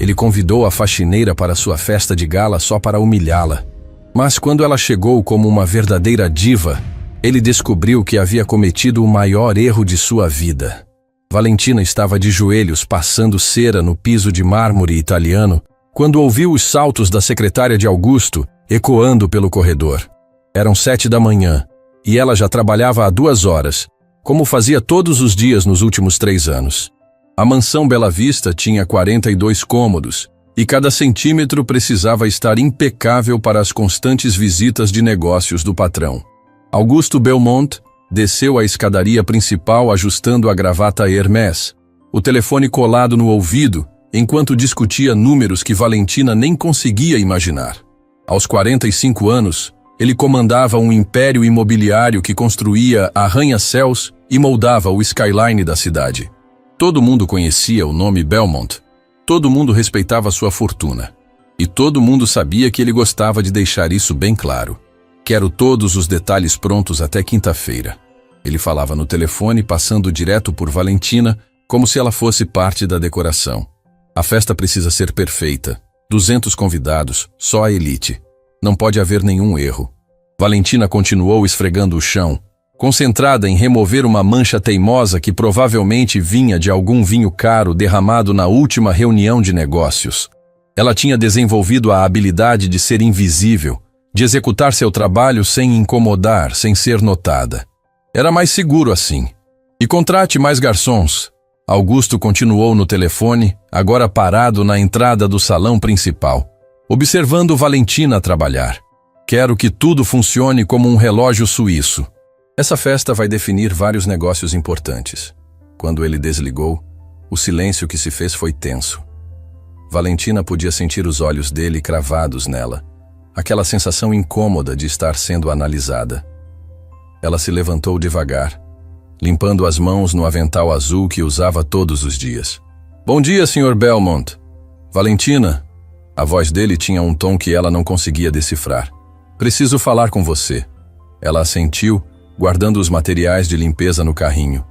Ele convidou a faxineira para sua festa de gala só para humilhá-la. Mas quando ela chegou como uma verdadeira diva, ele descobriu que havia cometido o maior erro de sua vida. Valentina estava de joelhos passando cera no piso de mármore italiano quando ouviu os saltos da secretária de Augusto ecoando pelo corredor. Eram 7 da manhã e ela já trabalhava há 2 horas, como fazia todos os dias nos últimos 3 anos. A mansão Bela Vista tinha 42 cômodos e cada centímetro precisava estar impecável para as constantes visitas de negócios do patrão. Augusto Belmont desceu a escadaria principal ajustando a gravata Hermès, o telefone colado no ouvido, enquanto discutia números que Valentina nem conseguia imaginar. Aos 45 anos, ele comandava um império imobiliário que construía arranha-céus e moldava o skyline da cidade. Todo mundo conhecia o nome Belmont, todo mundo respeitava sua fortuna, e todo mundo sabia que ele gostava de deixar isso bem claro. Quero todos os detalhes prontos até quinta-feira. Ele falava no telefone, passando direto por Valentina, como se ela fosse parte da decoração. A festa precisa ser perfeita. 200 convidados, só a elite. Não pode haver nenhum erro. Valentina continuou esfregando o chão, concentrada em remover uma mancha teimosa que provavelmente vinha de algum vinho caro derramado na última reunião de negócios. Ela tinha desenvolvido a habilidade de ser invisível, de executar seu trabalho sem incomodar, sem ser notada. Era mais seguro assim. E contrate mais garçons. Augusto continuou no telefone, agora parado na entrada do salão principal, observando Valentina trabalhar. Quero que tudo funcione como um relógio suíço. Essa festa vai definir vários negócios importantes. Quando ele desligou, o silêncio que se fez foi tenso. Valentina podia sentir os olhos dele cravados nela, aquela sensação incômoda de estar sendo analisada. Ela se levantou devagar, limpando as mãos no avental azul que usava todos os dias. Bom dia, Sr. Belmont. Valentina. A voz dele tinha um tom que ela não conseguia decifrar. Preciso falar com você. Ela assentiu, guardando os materiais de limpeza no carrinho.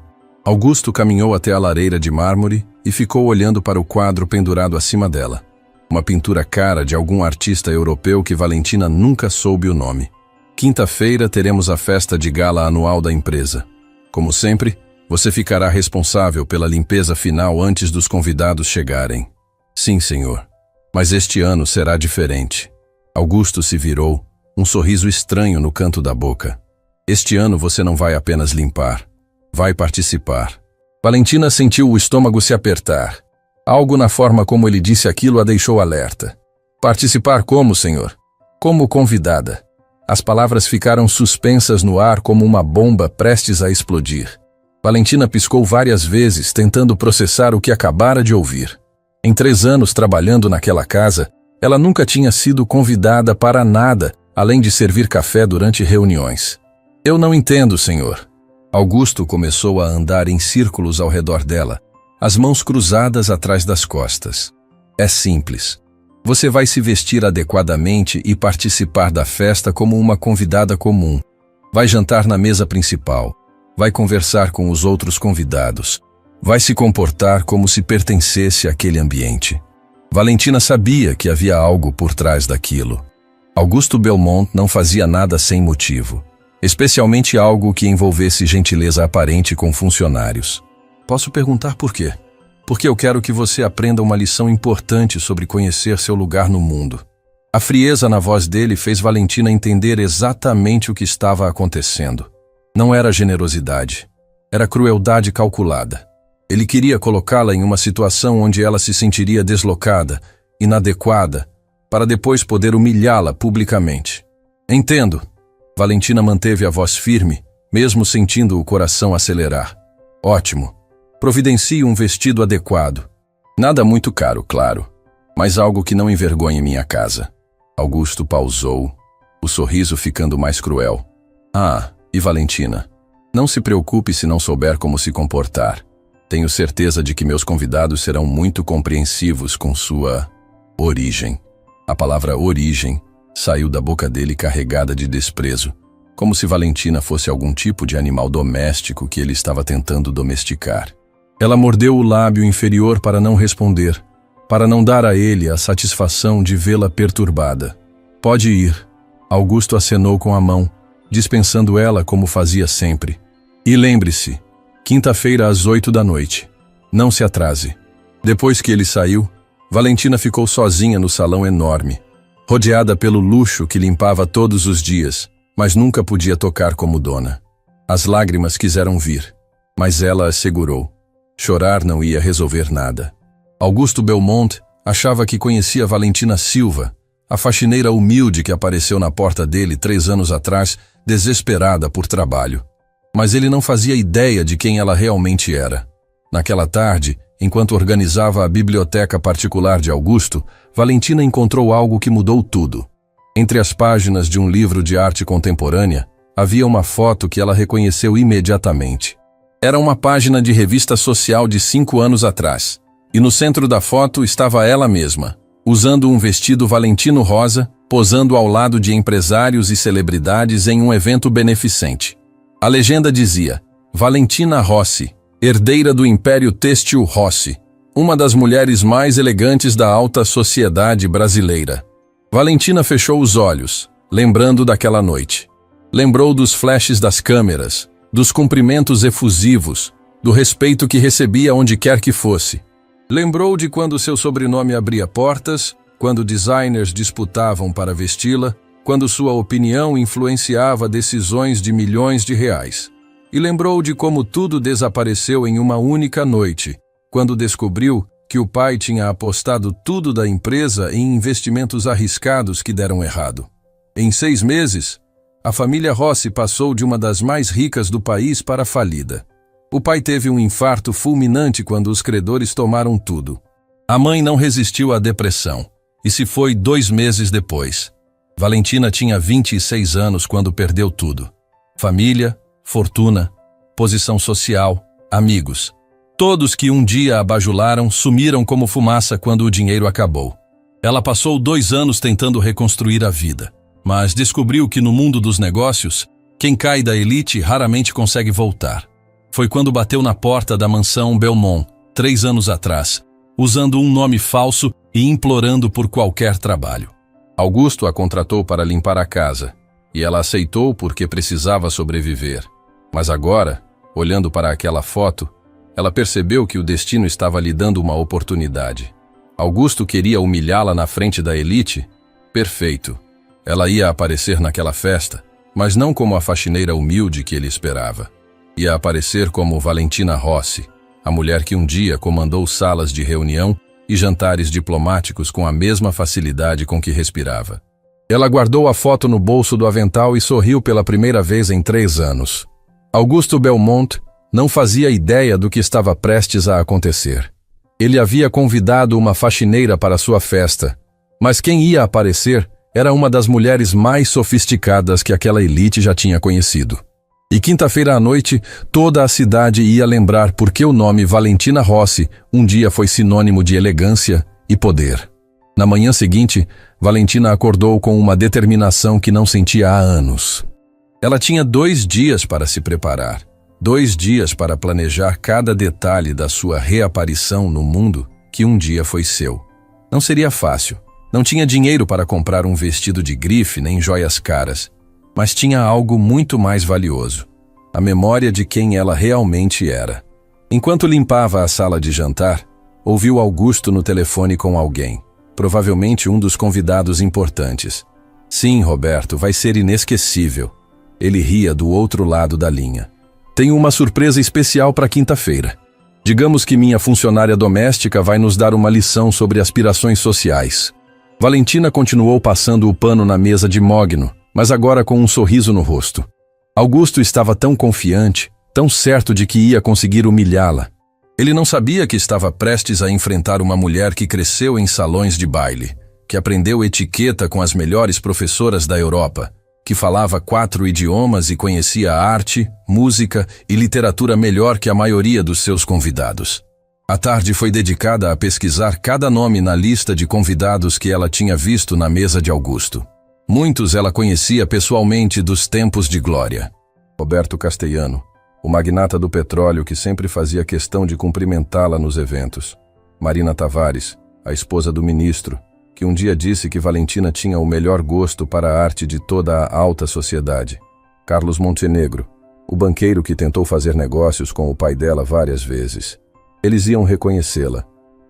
Augusto caminhou até a lareira de mármore e ficou olhando para o quadro pendurado acima dela. Uma pintura cara de algum artista europeu que Valentina nunca soube o nome. Quinta-feira teremos a festa de gala anual da empresa. Como sempre, você ficará responsável pela limpeza final antes dos convidados chegarem. Sim, senhor. Mas este ano será diferente. Augusto se virou, um sorriso estranho no canto da boca. Este ano você não vai apenas limpar, vai participar. Valentina sentiu o estômago se apertar. Algo na forma como ele disse aquilo a deixou alerta. Participar como, senhor? Como convidada. As palavras ficaram suspensas no ar como uma bomba prestes a explodir. Valentina piscou várias vezes, tentando processar o que acabara de ouvir. Em 3 anos trabalhando naquela casa, ela nunca tinha sido convidada para nada, além de servir café durante reuniões. Eu não entendo, senhor. Augusto começou a andar em círculos ao redor dela, as mãos cruzadas atrás das costas. É simples. Você vai se vestir adequadamente e participar da festa como uma convidada comum. Vai jantar na mesa principal. Vai conversar com os outros convidados. Vai se comportar como se pertencesse àquele ambiente. Valentina sabia que havia algo por trás daquilo. Augusto Belmont não fazia nada sem motivo, especialmente algo que envolvesse gentileza aparente com funcionários. Posso perguntar por quê? Porque eu quero que você aprenda uma lição importante sobre conhecer seu lugar no mundo. A frieza na voz dele fez Valentina entender exatamente o que estava acontecendo. Não era generosidade, era crueldade calculada. Ele queria colocá-la em uma situação onde ela se sentiria deslocada, inadequada, para depois poder humilhá-la publicamente. Entendo. Valentina manteve a voz firme, mesmo sentindo o coração acelerar. Ótimo. Providencie um vestido adequado. Nada muito caro, claro, mas algo que não envergonhe minha casa. Augusto pausou, o sorriso ficando mais cruel. Ah, e Valentina, não se preocupe se não souber como se comportar. Tenho certeza de que meus convidados serão muito compreensivos com sua origem. A palavra origem saiu da boca dele carregada de desprezo, como se Valentina fosse algum tipo de animal doméstico que ele estava tentando domesticar. Ela mordeu o lábio inferior para não responder, para não dar a ele a satisfação de vê-la perturbada. Pode ir. Augusto acenou com a mão, dispensando ela como fazia sempre. E lembre-se, quinta-feira às 8 da noite. Não se atrase. Depois que ele saiu, Valentina ficou sozinha no salão enorme, rodeada pelo luxo que limpava todos os dias, mas nunca podia tocar como dona. As lágrimas quiseram vir, mas ela as segurou. Chorar não ia resolver nada. Augusto Belmont achava que conhecia Valentina Silva, a faxineira humilde que apareceu na porta dele 3 anos atrás, desesperada por trabalho. Mas ele não fazia ideia de quem ela realmente era. Naquela tarde, enquanto organizava a biblioteca particular de Augusto, Valentina encontrou algo que mudou tudo. Entre as páginas de um livro de arte contemporânea, havia uma foto que ela reconheceu imediatamente. Era uma página de revista social de 5 anos atrás, e no centro da foto estava ela mesma, usando um vestido valentino rosa, posando ao lado de empresários e celebridades em um evento beneficente. A legenda dizia: Valentina Rossi, herdeira do Império Têxtil Rossi, uma das mulheres mais elegantes da alta sociedade brasileira. Valentina fechou os olhos, lembrando daquela noite. Lembrou dos flashes das câmeras, dos cumprimentos efusivos, do respeito que recebia onde quer que fosse. Lembrou de quando seu sobrenome abria portas, quando designers disputavam para vesti-la, quando sua opinião influenciava decisões de milhões de reais. E lembrou de como tudo desapareceu em uma única noite, quando descobriu que o pai tinha apostado tudo da empresa em investimentos arriscados que deram errado. Em 6 meses, a família Rossi passou de uma das mais ricas do país para falida. O pai teve um infarto fulminante quando os credores tomaram tudo. A mãe não resistiu à depressão e se foi 2 meses depois. Valentina tinha 26 anos quando perdeu tudo. Família, fortuna, posição social, amigos. Todos que um dia a bajularam sumiram como fumaça quando o dinheiro acabou. Ela passou 2 anos tentando reconstruir a vida, mas descobriu que no mundo dos negócios, quem cai da elite raramente consegue voltar. Foi quando bateu na porta da mansão Belmont, 3 anos atrás, usando um nome falso e implorando por qualquer trabalho. Augusto a contratou para limpar a casa, e ela aceitou porque precisava sobreviver. Mas agora, olhando para aquela foto, ela percebeu que o destino estava lhe dando uma oportunidade. Augusto queria humilhá-la na frente da elite? Perfeito. Ela ia aparecer naquela festa, mas não como a faxineira humilde que ele esperava. Ia aparecer como Valentina Rossi, a mulher que um dia comandou salas de reunião e jantares diplomáticos com a mesma facilidade com que respirava. Ela guardou a foto no bolso do avental e sorriu pela primeira vez em 3 anos. Augusto Belmont não fazia ideia do que estava prestes a acontecer. Ele havia convidado uma faxineira para sua festa, mas quem ia aparecer era uma das mulheres mais sofisticadas que aquela elite já tinha conhecido. E quinta-feira à noite, toda a cidade ia lembrar porque o nome Valentina Rossi um dia foi sinônimo de elegância e poder. Na manhã seguinte, Valentina acordou com uma determinação que não sentia há anos. Ela tinha 2 dias para se preparar, 2 dias para planejar cada detalhe da sua reaparição no mundo que um dia foi seu. Não seria fácil. Não tinha dinheiro para comprar um vestido de grife nem joias caras, mas tinha algo muito mais valioso: a memória de quem ela realmente era. Enquanto limpava a sala de jantar, ouviu Augusto no telefone com alguém, provavelmente um dos convidados importantes. Sim, Roberto, vai ser inesquecível. Ele ria do outro lado da linha. Tenho uma surpresa especial para quinta-feira. Digamos que minha funcionária doméstica vai nos dar uma lição sobre aspirações sociais. Valentina continuou passando o pano na mesa de mogno, mas agora com um sorriso no rosto. Augusto estava tão confiante, tão certo de que ia conseguir humilhá-la. Ele não sabia que estava prestes a enfrentar uma mulher que cresceu em salões de baile, que aprendeu etiqueta com as melhores professoras da Europa, que falava 4 idiomas e conhecia arte, música e literatura melhor que a maioria dos seus convidados. A tarde foi dedicada a pesquisar cada nome na lista de convidados que ela tinha visto na mesa de Augusto. Muitos ela conhecia pessoalmente dos tempos de glória. Roberto Castellano, o magnata do petróleo que sempre fazia questão de cumprimentá-la nos eventos. Marina Tavares, a esposa do ministro, que um dia disse que Valentina tinha o melhor gosto para a arte de toda a alta sociedade. Carlos Montenegro, o banqueiro que tentou fazer negócios com o pai dela várias vezes. Eles iam reconhecê-la.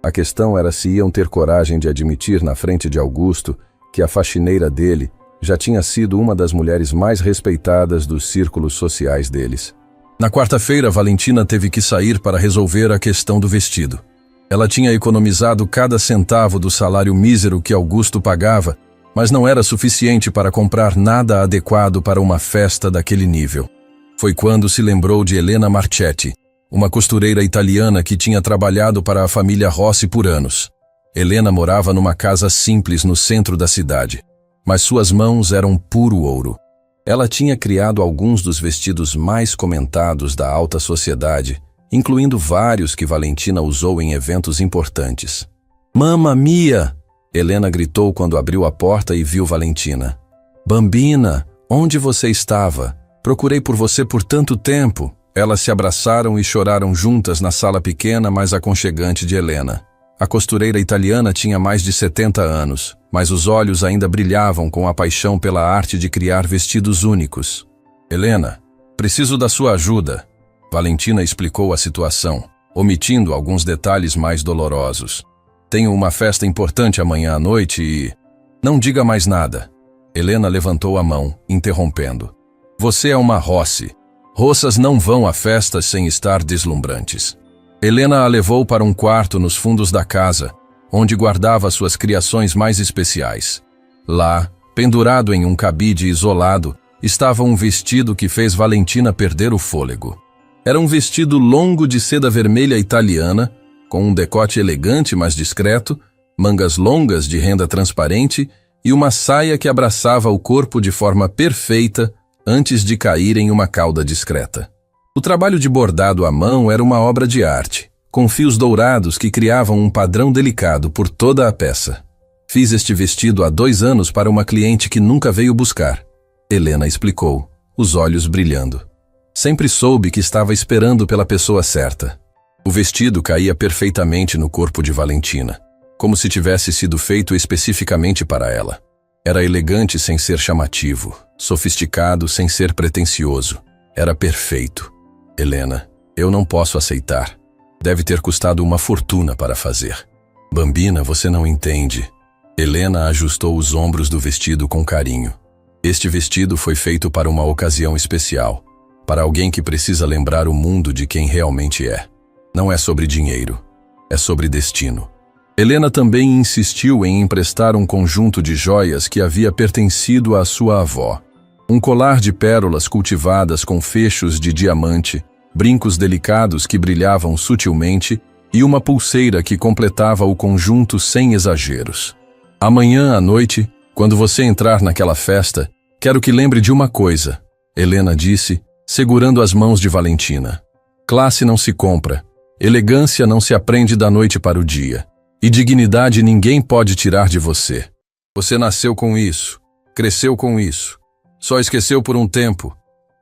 A questão era se iam ter coragem de admitir na frente de Augusto que a faxineira dele já tinha sido uma das mulheres mais respeitadas dos círculos sociais deles. Na quarta-feira, Valentina teve que sair para resolver a questão do vestido. Ela tinha economizado cada centavo do salário mísero que Augusto pagava, mas não era suficiente para comprar nada adequado para uma festa daquele nível. Foi quando se lembrou de Elena Marchetti, uma costureira italiana que tinha trabalhado para a família Rossi por anos. Helena morava numa casa simples no centro da cidade, mas suas mãos eram puro ouro. Ela tinha criado alguns dos vestidos mais comentados da alta sociedade, incluindo vários que Valentina usou em eventos importantes. "Mamma mia!" Helena gritou quando abriu a porta e viu Valentina. "Bambina, onde você estava? Procurei por você por tanto tempo." Elas se abraçaram e choraram juntas na sala pequena, mas aconchegante de Helena. A costureira italiana tinha mais de 70 anos, mas os olhos ainda brilhavam com a paixão pela arte de criar vestidos únicos. "Helena, preciso da sua ajuda." Valentina explicou a situação, omitindo alguns detalhes mais dolorosos. "Tenho uma festa importante amanhã à noite e..." "Não diga mais nada." Helena levantou a mão, interrompendo. "Você é uma Rossi. Roças não vão a festas sem estar deslumbrantes." Helena a levou para um quarto nos fundos da casa, onde guardava suas criações mais especiais. Lá, pendurado em um cabide isolado, estava um vestido que fez Valentina perder o fôlego. Era um vestido longo de seda vermelha italiana, com um decote elegante mas discreto, mangas longas de renda transparente e uma saia que abraçava o corpo de forma perfeita antes de cair em uma cauda discreta. O trabalho de bordado à mão era uma obra de arte, com fios dourados que criavam um padrão delicado por toda a peça. "Fiz este vestido há 2 anos para uma cliente que nunca veio buscar." Helena explicou, os olhos brilhando. "Sempre soube que estava esperando pela pessoa certa." O vestido caía perfeitamente no corpo de Valentina, como se tivesse sido feito especificamente para ela. Era elegante sem ser chamativo, sofisticado sem ser pretensioso. Era perfeito. "Helena, eu não posso aceitar. Deve ter custado uma fortuna para fazer." "Bambina, você não entende." Helena ajustou os ombros do vestido com carinho. "Este vestido foi feito para uma ocasião especial, para alguém que precisa lembrar o mundo de quem realmente é. Não é sobre dinheiro, é sobre destino." Helena também insistiu em emprestar um conjunto de joias que havia pertencido à sua avó. Um colar de pérolas cultivadas com fechos de diamante, brincos delicados que brilhavam sutilmente e uma pulseira que completava o conjunto sem exageros. "Amanhã à noite, quando você entrar naquela festa, quero que lembre de uma coisa", Helena disse, segurando as mãos de Valentina. "Classe não se compra, elegância não se aprende da noite para o dia, e dignidade ninguém pode tirar de você. Você nasceu com isso, cresceu com isso. Só esqueceu por um tempo."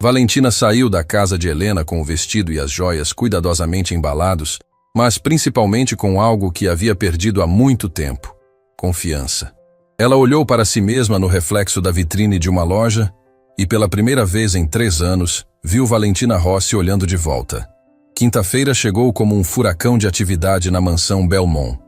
Valentina saiu da casa de Helena com o vestido e as joias cuidadosamente embalados, mas principalmente com algo que havia perdido há muito tempo: confiança. Ela olhou para si mesma no reflexo da vitrine de uma loja e, pela primeira vez em 3 anos, viu Valentina Rossi olhando de volta. Quinta-feira chegou como um furacão de atividade na mansão Belmont.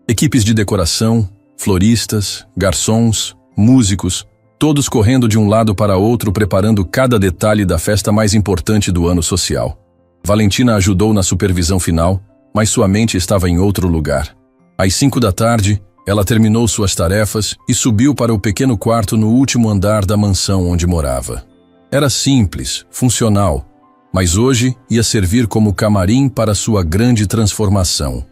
Equipes de decoração, floristas, garçons, músicos, todos correndo de um lado para outro preparando cada detalhe da festa mais importante do ano social. Valentina ajudou na supervisão final, mas sua mente estava em outro lugar. Às 5 da tarde, ela terminou suas tarefas e subiu para o pequeno quarto no último andar da mansão onde morava. Era simples, funcional, mas hoje ia servir como camarim para sua grande transformação.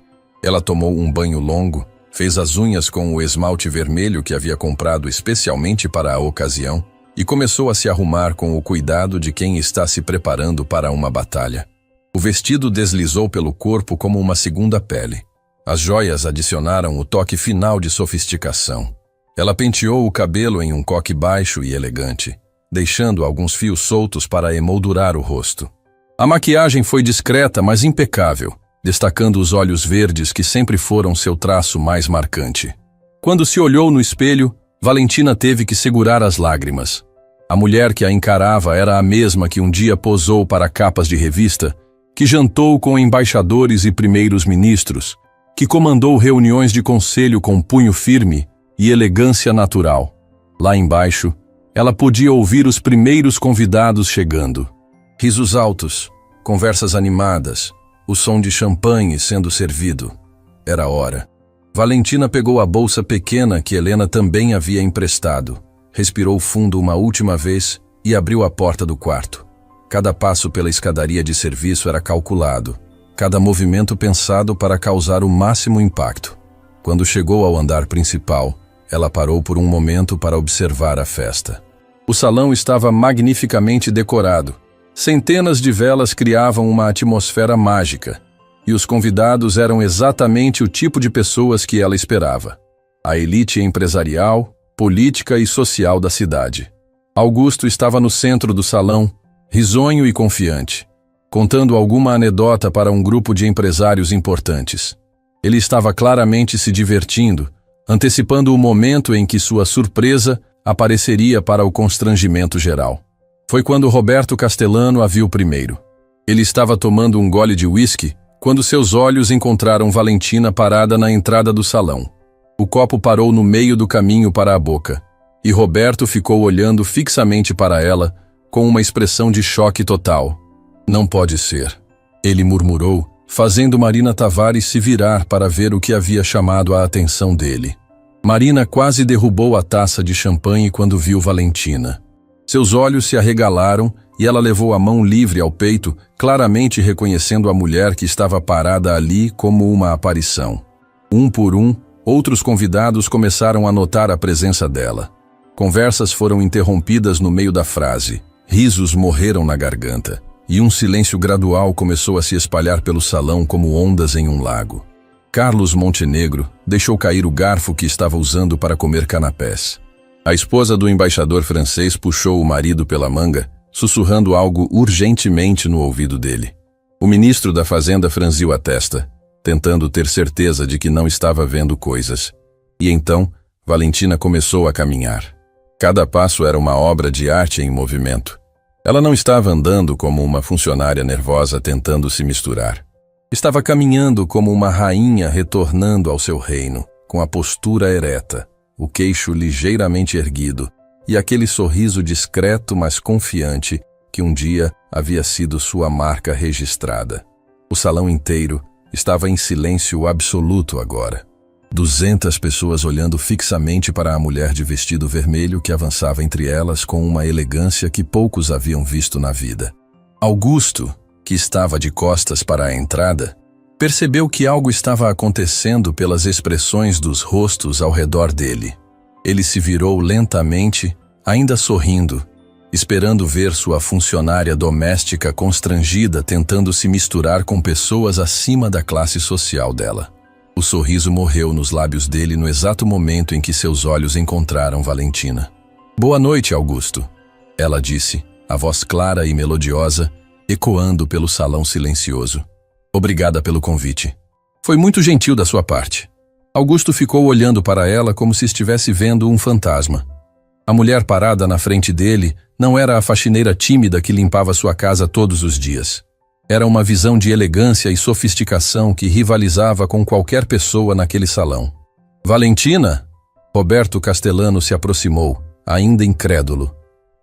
Ela tomou um banho longo, fez as unhas com o esmalte vermelho que havia comprado especialmente para a ocasião e começou a se arrumar com o cuidado de quem está se preparando para uma batalha. O vestido deslizou pelo corpo como uma segunda pele. As joias adicionaram o toque final de sofisticação. Ela penteou o cabelo em um coque baixo e elegante, deixando alguns fios soltos para emoldurar o rosto. A maquiagem foi discreta, mas impecável. destacando os olhos verdes que sempre foram seu traço mais marcante. Quando se olhou no espelho, Valentina teve que segurar as lágrimas. A mulher que a encarava era a mesma que um dia posou para capas de revista, que jantou com embaixadores e primeiros ministros, que comandou reuniões de conselho com punho firme e elegância natural. Lá embaixo, ela podia ouvir os primeiros convidados chegando. Risos altos, conversas animadas, o som de champanhe sendo servido. Era hora. Valentina pegou a bolsa pequena que Helena também havia emprestado, respirou fundo uma última vez e abriu a porta do quarto. Cada passo pela escadaria de serviço era calculado, cada movimento pensado para causar o máximo impacto. Quando chegou ao andar principal, ela parou por um momento para observar a festa. O salão estava magnificamente decorado. Centenas de velas criavam uma atmosfera mágica, e os convidados eram exatamente o tipo de pessoas que ela esperava. A elite empresarial, política e social da cidade. Augusto estava no centro do salão, risonho e confiante, contando alguma anedota para um grupo de empresários importantes. Ele estava claramente se divertindo, antecipando o momento em que sua surpresa apareceria para o constrangimento geral. Foi quando Roberto Castellano a viu primeiro. Ele estava tomando um gole de uísque quando seus olhos encontraram Valentina parada na entrada do salão. O copo parou no meio do caminho para a boca, e Roberto ficou olhando fixamente para ela, com uma expressão de choque total. Não pode ser, ele murmurou, fazendo Marina Tavares se virar para ver o que havia chamado a atenção dele. Marina quase derrubou a taça de champanhe quando viu Valentina. Seus olhos se arregalaram e ela levou a mão livre ao peito, claramente reconhecendo a mulher que estava parada ali como uma aparição. Um por um, outros convidados começaram a notar a presença dela. Conversas foram interrompidas no meio da frase, risos morreram na garganta, e um silêncio gradual começou a se espalhar pelo salão como ondas em um lago. Carlos Montenegro deixou cair o garfo que estava usando para comer canapés. A esposa do embaixador francês puxou o marido pela manga, sussurrando algo urgentemente no ouvido dele. O ministro da Fazenda franziu a testa, tentando ter certeza de que não estava vendo coisas. E então, Valentina começou a caminhar. Cada passo era uma obra de arte em movimento. Ela não estava andando como uma funcionária nervosa tentando se misturar. Estava caminhando como uma rainha retornando ao seu reino, com a postura ereta, o queixo ligeiramente erguido e aquele sorriso discreto mas confiante que um dia havia sido sua marca registrada. O salão inteiro estava em silêncio absoluto agora. 200 pessoas olhando fixamente para a mulher de vestido vermelho que avançava entre elas com uma elegância que poucos haviam visto na vida. Augusto, que estava de costas para a entrada, percebeu que algo estava acontecendo pelas expressões dos rostos ao redor dele. Ele se virou lentamente, ainda sorrindo, esperando ver sua funcionária doméstica constrangida tentando se misturar com pessoas acima da classe social dela. O sorriso morreu nos lábios dele no exato momento em que seus olhos encontraram Valentina. "Boa noite, Augusto", ela disse, a voz clara e melodiosa, ecoando pelo salão silencioso. "Obrigada pelo convite. Foi muito gentil da sua parte." Augusto ficou olhando para ela como se estivesse vendo um fantasma. A mulher parada na frente dele não era a faxineira tímida que limpava sua casa todos os dias. Era uma visão de elegância e sofisticação que rivalizava com qualquer pessoa naquele salão. "Valentina?" Roberto Castellano se aproximou, ainda incrédulo.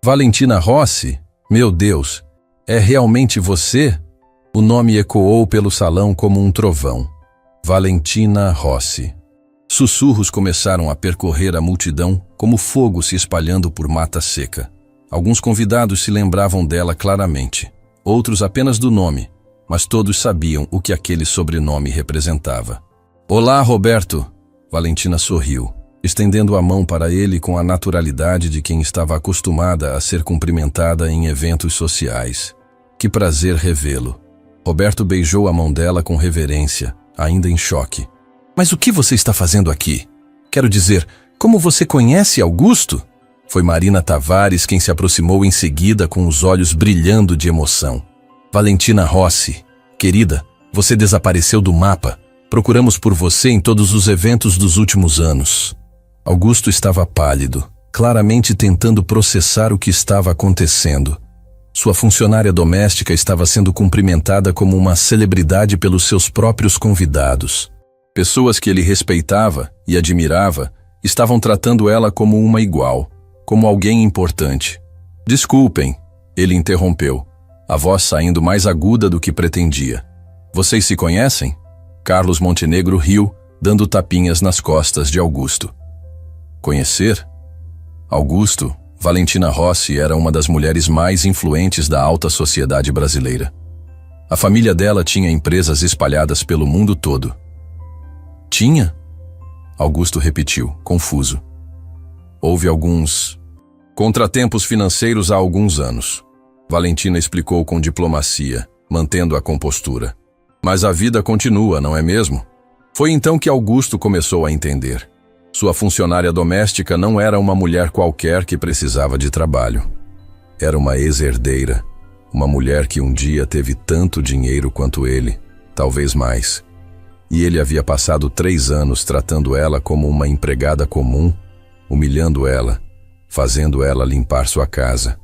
"Valentina Rossi? Meu Deus, é realmente você?" O nome ecoou pelo salão como um trovão. Valentina Rossi. Sussurros começaram a percorrer a multidão como fogo se espalhando por mata seca. Alguns convidados se lembravam dela claramente, outros apenas do nome, mas todos sabiam o que aquele sobrenome representava. "Olá, Roberto!" Valentina sorriu, estendendo a mão para ele com a naturalidade de quem estava acostumada a ser cumprimentada em eventos sociais. "Que prazer revê-lo." Roberto beijou a mão dela com reverência, ainda em choque. "Mas o que você está fazendo aqui? Quero dizer, como você conhece Augusto?" Foi Marina Tavares quem se aproximou em seguida com os olhos brilhando de emoção. "Valentina Rossi, querida, Você desapareceu do mapa. Procuramos por você em todos os eventos dos últimos anos. Augusto estava pálido, claramente tentando processar o que estava acontecendo. Sua funcionária doméstica estava sendo cumprimentada como uma celebridade pelos seus próprios convidados. Pessoas que ele respeitava e admirava estavam tratando ela como uma igual, como alguém importante. Desculpem, ele interrompeu, a voz saindo mais aguda do que pretendia. Vocês se conhecem? Carlos Montenegro riu, dando tapinhas nas costas de Augusto. Conhecer? Augusto, Valentina Rossi era uma das mulheres mais influentes da alta sociedade brasileira. A família dela tinha empresas espalhadas pelo mundo todo. Tinha? Augusto repetiu, confuso. Houve alguns contratempos financeiros há alguns anos. Valentina explicou com diplomacia, mantendo a compostura. Mas a vida continua, não é mesmo? Foi então que Augusto começou a entender. Sua funcionária doméstica não era uma mulher qualquer que precisava de trabalho. Era uma ex-herdeira, uma mulher que um dia teve tanto dinheiro quanto ele, talvez mais. E ele havia passado 3 anos tratando ela como uma empregada comum, humilhando ela, fazendo ela limpar sua casa.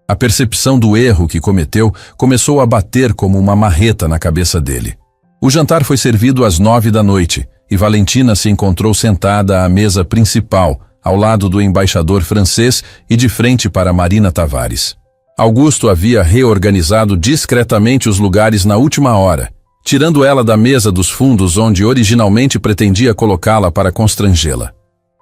A percepção do erro que cometeu começou a bater como uma marreta na cabeça dele. O jantar foi servido às 9 da noite e Valentina se encontrou sentada à mesa principal, ao lado do embaixador francês e de frente para Marina Tavares. Augusto havia reorganizado discretamente os lugares na última hora, tirando ela da mesa dos fundos onde originalmente pretendia colocá-la para constrangê-la.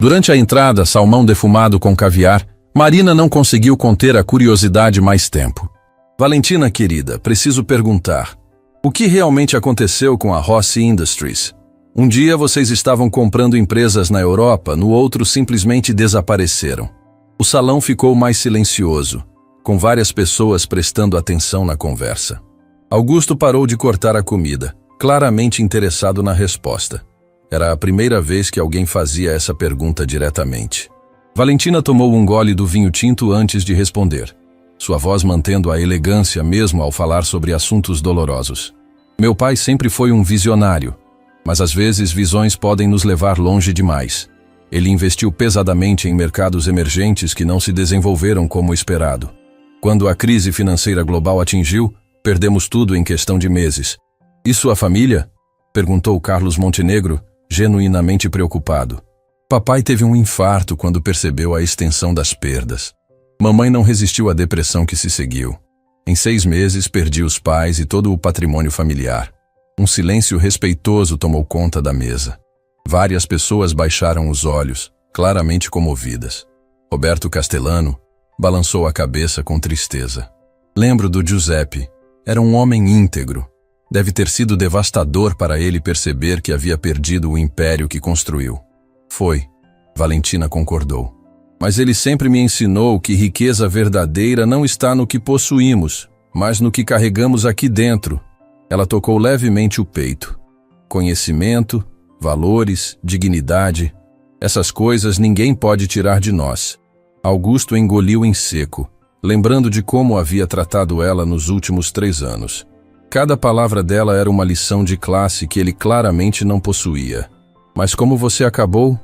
Durante a entrada, salmão defumado com caviar, Marina não conseguiu conter a curiosidade mais tempo. Valentina, querida, preciso perguntar. O que realmente aconteceu com a Rossi Industries? Um dia vocês estavam comprando empresas na Europa, no outro simplesmente desapareceram. O salão ficou mais silencioso, com várias pessoas prestando atenção na conversa. Augusto parou de cortar a comida, claramente interessado na resposta. Era a primeira vez que alguém fazia essa pergunta diretamente. Valentina tomou um gole do vinho tinto antes de responder, sua voz mantendo a elegância mesmo ao falar sobre assuntos dolorosos. Meu pai sempre foi um visionário, mas às vezes visões podem nos levar longe demais. Ele investiu pesadamente em mercados emergentes que não se desenvolveram como esperado. Quando a crise financeira global atingiu, perdemos tudo em questão de meses. E sua família? Perguntou Carlos Montenegro, genuinamente preocupado. Papai teve um infarto quando percebeu a extensão das perdas. Mamãe não resistiu à depressão que se seguiu. Em 6 meses, perdi os pais e todo o patrimônio familiar. Um silêncio respeitoso tomou conta da mesa. Várias pessoas baixaram os olhos, claramente comovidas. Roberto Castellano balançou a cabeça com tristeza. Lembro do Giuseppe. Era um homem íntegro. Deve ter sido devastador para ele perceber que havia perdido o império que construiu. Foi, Valentina concordou. Mas ele sempre me ensinou que riqueza verdadeira não está no que possuímos, mas no que carregamos aqui dentro. Ela tocou levemente o peito. Conhecimento, valores, dignidade, essas coisas ninguém pode tirar de nós. Augusto engoliu em seco, lembrando de como havia tratado ela nos últimos 3 anos. Cada palavra dela era uma lição de classe que ele claramente não possuía. Mas como você acabou?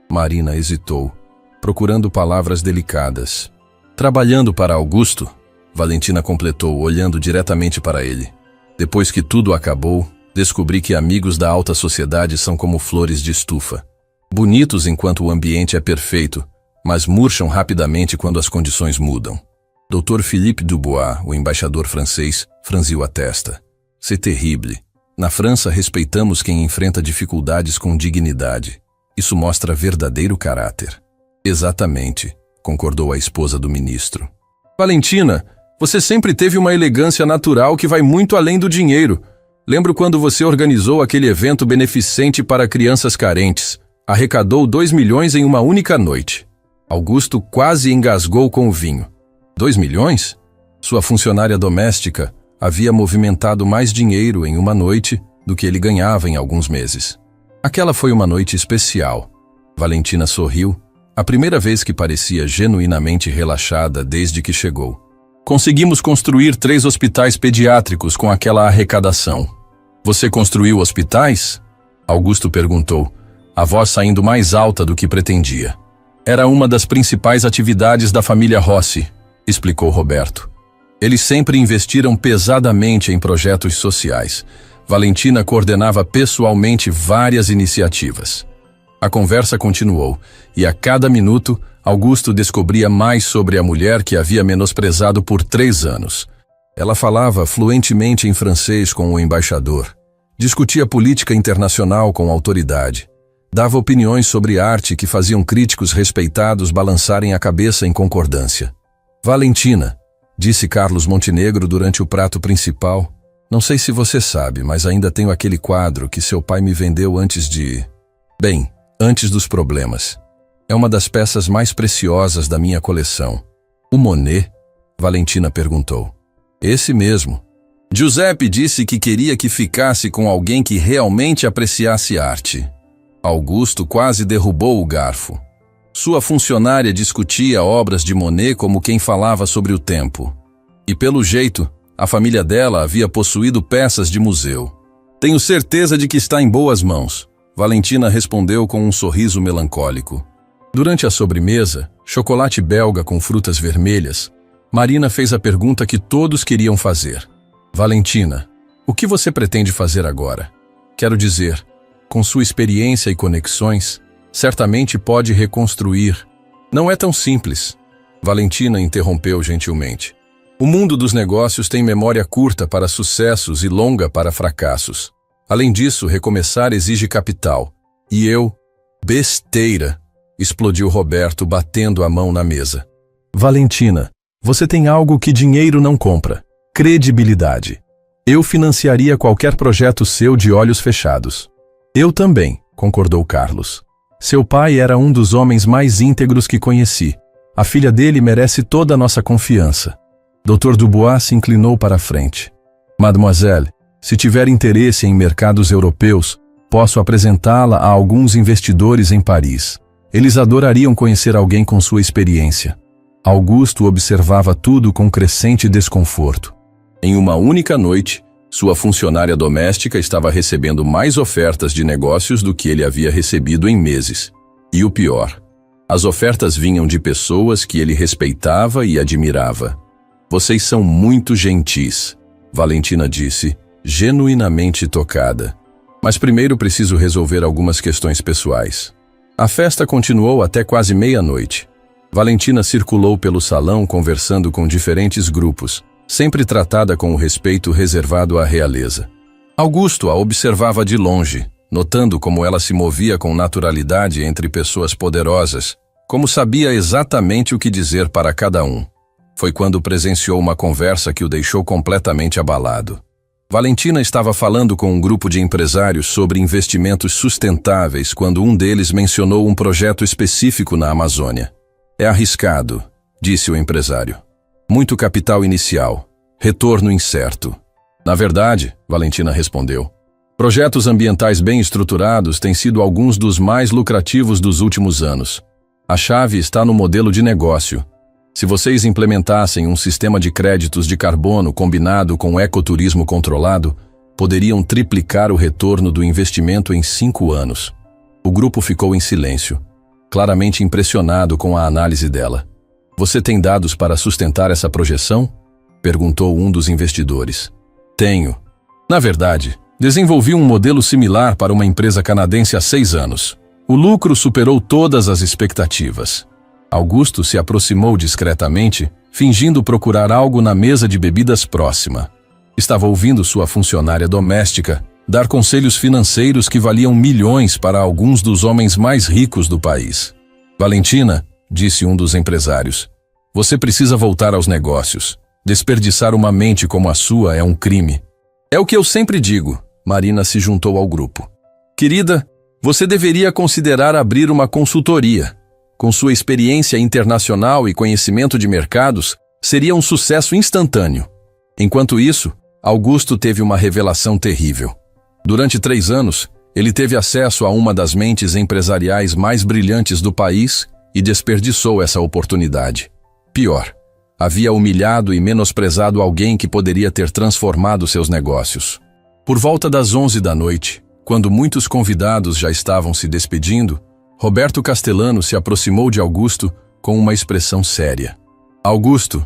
Marina hesitou, procurando palavras delicadas. Trabalhando para Augusto, Valentina completou, olhando diretamente para ele. Depois que tudo acabou, descobri que amigos da alta sociedade são como flores de estufa. Bonitos enquanto o ambiente é perfeito, mas murcham rapidamente quando as condições mudam. Dr. Philippe Dubois, o embaixador francês, franziu a testa. C'est terrible. Na França, respeitamos quem enfrenta dificuldades com dignidade. Isso mostra verdadeiro caráter. Exatamente, concordou a esposa do ministro. Valentina, você sempre teve uma elegância natural que vai muito além do dinheiro. Lembro quando você organizou aquele evento beneficente para crianças carentes. Arrecadou 2 milhões em uma única noite. Augusto quase engasgou com o vinho. 2 milhões? Sua funcionária doméstica havia movimentado mais dinheiro em uma noite do que ele ganhava em alguns meses. Aquela foi uma noite especial. Valentina sorriu, a primeira vez que parecia genuinamente relaxada desde que chegou. Conseguimos construir 3 hospitais pediátricos com aquela arrecadação. Você construiu hospitais? Augusto perguntou, a voz saindo mais alta do que pretendia. Era uma das principais atividades da família Rossi, explicou Roberto. Eles sempre investiram pesadamente em projetos sociais. Valentina coordenava pessoalmente várias iniciativas. A conversa continuou, e a cada minuto, Augusto descobria mais sobre a mulher que havia menosprezado por 3 anos. Ela falava fluentemente em francês com o embaixador. Discutia política internacional com autoridade. Dava opiniões sobre arte que faziam críticos respeitados balançarem a cabeça em concordância. Valentina, disse Carlos Montenegro durante o prato principal, não sei se você sabe, mas ainda tenho aquele quadro que seu pai me vendeu antes dos problemas. É uma das peças mais preciosas da minha coleção. O Monet? Valentina perguntou. Esse mesmo. Giuseppe disse que queria que ficasse com alguém que realmente apreciasse arte. Augusto quase derrubou o garfo. Sua funcionária discutia obras de Monet como quem falava sobre o tempo. E pelo jeito, a família dela havia possuído peças de museu. Tenho certeza de que está em boas mãos, Valentina respondeu com um sorriso melancólico. Durante a sobremesa, chocolate belga com frutas vermelhas, Marina fez a pergunta que todos queriam fazer. Valentina, o que você pretende fazer agora? Quero dizer, com sua experiência e conexões, certamente pode reconstruir. Não é tão simples. Valentina interrompeu gentilmente. O mundo dos negócios tem memória curta para sucessos e longa para fracassos. Além disso, recomeçar exige capital. E eu... Besteira! Explodiu Roberto, batendo a mão na mesa. Valentina, você tem algo que dinheiro não compra. Credibilidade. Eu financiaria qualquer projeto seu de olhos fechados. Eu também, concordou Carlos. Seu pai era um dos homens mais íntegros que conheci. A filha dele merece toda a nossa confiança. Dr. Dubois se inclinou para a frente. Mademoiselle, se tiver interesse em mercados europeus, posso apresentá-la a alguns investidores em Paris. Eles adorariam conhecer alguém com sua experiência. Augusto observava tudo com crescente desconforto. Em uma única noite, sua funcionária doméstica estava recebendo mais ofertas de negócios do que ele havia recebido em meses. E o pior, as ofertas vinham de pessoas que ele respeitava e admirava. Vocês são muito gentis, Valentina disse, genuinamente tocada. Mas primeiro preciso resolver algumas questões pessoais. A festa continuou até quase meia-noite. Valentina circulou pelo salão conversando com diferentes grupos, sempre tratada com o respeito reservado à realeza. Augusto a observava de longe, notando como ela se movia com naturalidade entre pessoas poderosas, como sabia exatamente o que dizer para cada um. Foi quando presenciou uma conversa que o deixou completamente abalado. Valentina estava falando com um grupo de empresários sobre investimentos sustentáveis quando um deles mencionou um projeto específico na Amazônia. É arriscado, disse o empresário. Muito capital inicial, retorno incerto. Na verdade, Valentina respondeu, projetos ambientais bem estruturados têm sido alguns dos mais lucrativos dos últimos anos. A chave está no modelo de negócio. Se vocês implementassem um sistema de créditos de carbono combinado com ecoturismo controlado, poderiam triplicar o retorno do investimento em 5 anos. O grupo ficou em silêncio, claramente impressionado com a análise dela. Você tem dados para sustentar essa projeção? Perguntou um dos investidores. Tenho. Na verdade, desenvolvi um modelo similar para uma empresa canadense há 6 anos. O lucro superou todas as expectativas. Augusto se aproximou discretamente, fingindo procurar algo na mesa de bebidas próxima. Estava ouvindo sua funcionária doméstica dar conselhos financeiros que valiam milhões para alguns dos homens mais ricos do país. Valentina, disse um dos empresários, você precisa voltar aos negócios. Desperdiçar uma mente como a sua é um crime. É o que eu sempre digo, Marina se juntou ao grupo. Querida, você deveria considerar abrir uma consultoria. Com sua experiência internacional e conhecimento de mercados, seria um sucesso instantâneo. Enquanto isso, Augusto teve uma revelação terrível. Durante 3 anos, ele teve acesso a uma das mentes empresariais mais brilhantes do país e desperdiçou essa oportunidade. Pior, havia humilhado e menosprezado alguém que poderia ter transformado seus negócios. Por volta das 11 da noite, quando muitos convidados já estavam se despedindo, Roberto Castellano se aproximou de Augusto com uma expressão séria. Augusto,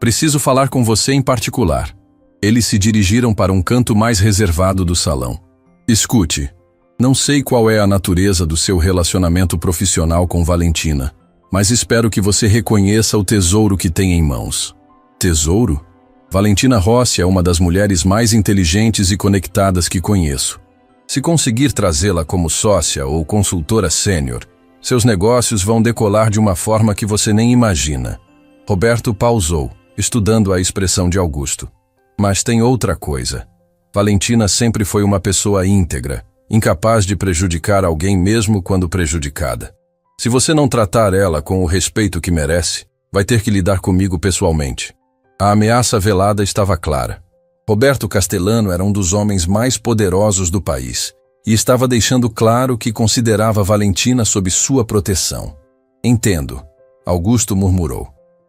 preciso falar com você em particular. Eles se dirigiram para um canto mais reservado do salão. Escute, não sei qual é a natureza do seu relacionamento profissional com Valentina, mas espero que você reconheça o tesouro que tem em mãos. Tesouro? Valentina Rossi é uma das mulheres mais inteligentes e conectadas que conheço. Se conseguir trazê-la como sócia ou consultora sênior, seus negócios vão decolar de uma forma que você nem imagina. Roberto pausou, estudando a expressão de Augusto. Mas tem outra coisa. Valentina sempre foi uma pessoa íntegra, incapaz de prejudicar alguém mesmo quando prejudicada. Se você não tratar ela com o respeito que merece, vai ter que lidar comigo pessoalmente. A ameaça velada estava clara. Roberto Castellano era um dos homens mais poderosos do país e estava deixando claro que considerava Valentina sob sua proteção. Entendo, Augusto murmurou.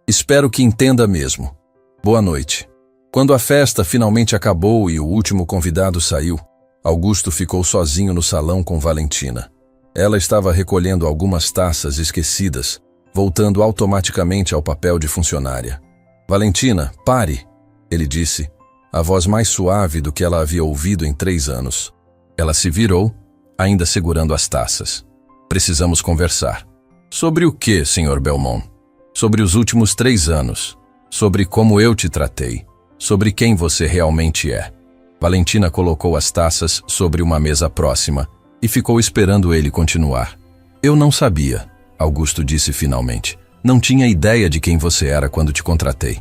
Espero que entenda mesmo. Boa noite. Quando a festa finalmente acabou e o último convidado saiu, Augusto ficou sozinho no salão com Valentina. Ela estava recolhendo algumas taças esquecidas, voltando automaticamente ao papel de funcionária. Valentina, pare, ele disse, a voz mais suave do que ela havia ouvido em 3 anos. Ela se virou, ainda segurando as taças. Precisamos conversar. Sobre o que, Sr. Belmont? Sobre os últimos 3 anos. Sobre como eu te tratei. Sobre quem você realmente é. Valentina colocou as taças sobre uma mesa próxima e ficou esperando ele continuar. Eu não sabia, Augusto disse finalmente. Não tinha ideia de quem você era quando te contratei.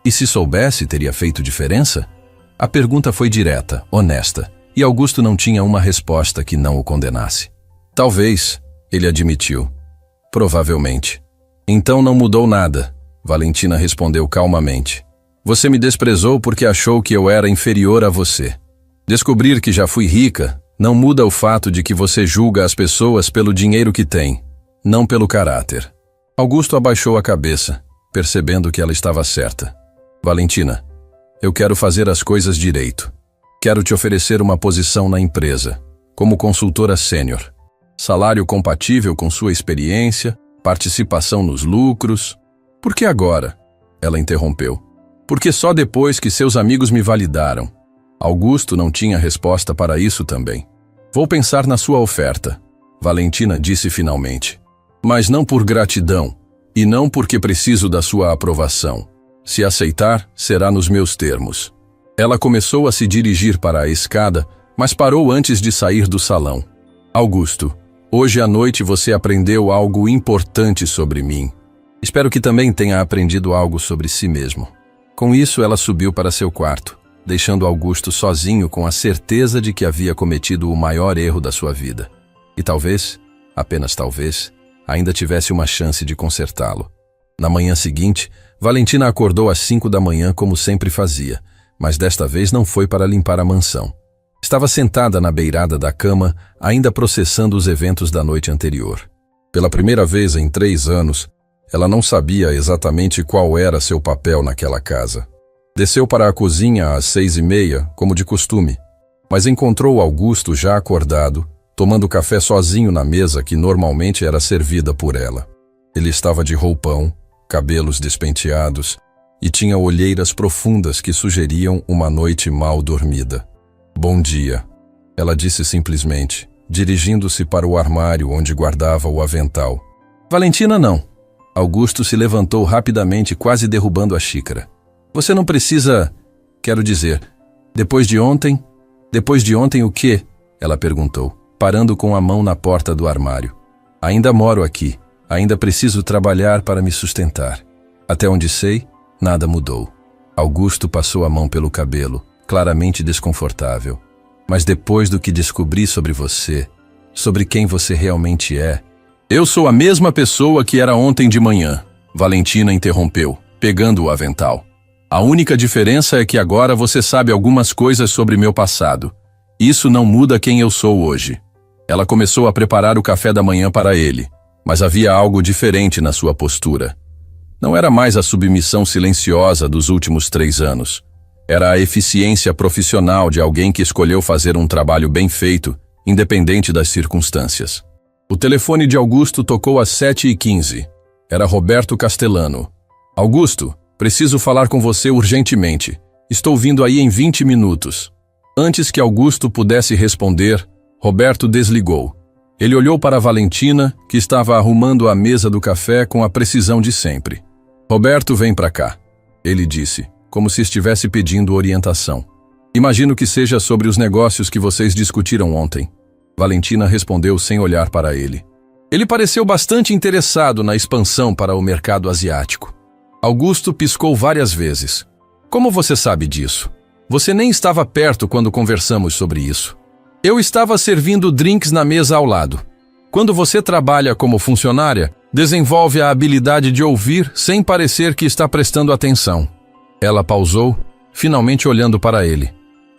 E se soubesse, teria feito diferença? A pergunta foi direta, honesta, e Augusto não tinha uma resposta que não o condenasse. Talvez, ele admitiu. Provavelmente. Então não mudou nada, Valentina respondeu calmamente. Você me desprezou porque achou que eu era inferior a você. Descobrir que já fui rica não muda o fato de que você julga as pessoas pelo dinheiro que têm, não pelo caráter. Augusto abaixou a cabeça, percebendo que ela estava certa. Valentina, eu quero fazer as coisas direito. Quero te oferecer uma posição na empresa, como consultora sênior. Salário compatível com sua experiência, participação nos lucros. Por que agora? Ela interrompeu. Porque só depois que seus amigos me validaram. Augusto não tinha resposta para isso também. Vou pensar na sua oferta, Valentina disse finalmente. Mas não por gratidão, e não porque preciso da sua aprovação. Se aceitar, será nos meus termos. Ela começou a se dirigir para a escada, mas parou antes de sair do salão. Augusto, hoje à noite você aprendeu algo importante sobre mim. Espero que também tenha aprendido algo sobre si mesmo. Com isso, ela subiu para seu quarto, deixando Augusto sozinho com a certeza de que havia cometido o maior erro da sua vida. E talvez, apenas talvez, ainda tivesse uma chance de consertá-lo. Na manhã seguinte, Valentina acordou às 5 da manhã como sempre fazia, mas desta vez não foi para limpar a mansão. Estava sentada na beirada da cama, ainda processando os eventos da noite anterior. Pela primeira vez em 3 anos, ela não sabia exatamente qual era seu papel naquela casa. Desceu para a cozinha às 6h30, como de costume, mas encontrou Augusto já acordado, tomando café sozinho na mesa que normalmente era servida por ela. Ele estava de roupão, cabelos despenteados e tinha olheiras profundas que sugeriam uma noite mal dormida. Bom dia, ela disse simplesmente, dirigindo-se para o armário onde guardava o avental. Valentina não. Augusto se levantou rapidamente, quase derrubando a xícara. Você não precisa... Quero dizer, depois de ontem o quê? Ela perguntou, parando com a mão na porta do armário. Ainda moro aqui, ainda preciso trabalhar para me sustentar. Até onde sei, nada mudou. Augusto passou a mão pelo cabelo, claramente desconfortável. Mas depois do que descobri sobre você, sobre quem você realmente é... Eu sou a mesma pessoa que era ontem de manhã, Valentina interrompeu, pegando o avental. A única diferença é que agora você sabe algumas coisas sobre meu passado. Isso não muda quem eu sou hoje. Ela começou a preparar o café da manhã para ele, mas havia algo diferente na sua postura. Não era mais a submissão silenciosa dos últimos 3 anos. Era a eficiência profissional de alguém que escolheu fazer um trabalho bem feito, independente das circunstâncias. O telefone de Augusto tocou às 7h15. Era Roberto Castellano. Augusto, preciso falar com você urgentemente. Estou vindo aí em 20 minutos. Antes que Augusto pudesse responder, Roberto desligou. Ele olhou para Valentina, que estava arrumando a mesa do café com a precisão de sempre. Roberto, vem para cá, ele disse, como se estivesse pedindo orientação. Imagino que seja sobre os negócios que vocês discutiram ontem. Valentina respondeu sem olhar para ele. Ele pareceu bastante interessado na expansão para o mercado asiático. Augusto piscou várias vezes. Como você sabe disso? Você nem estava perto quando conversamos sobre isso. Eu estava servindo drinks na mesa ao lado. Quando você trabalha como funcionária, desenvolve a habilidade de ouvir sem parecer que está prestando atenção. Ela pausou, finalmente olhando para ele.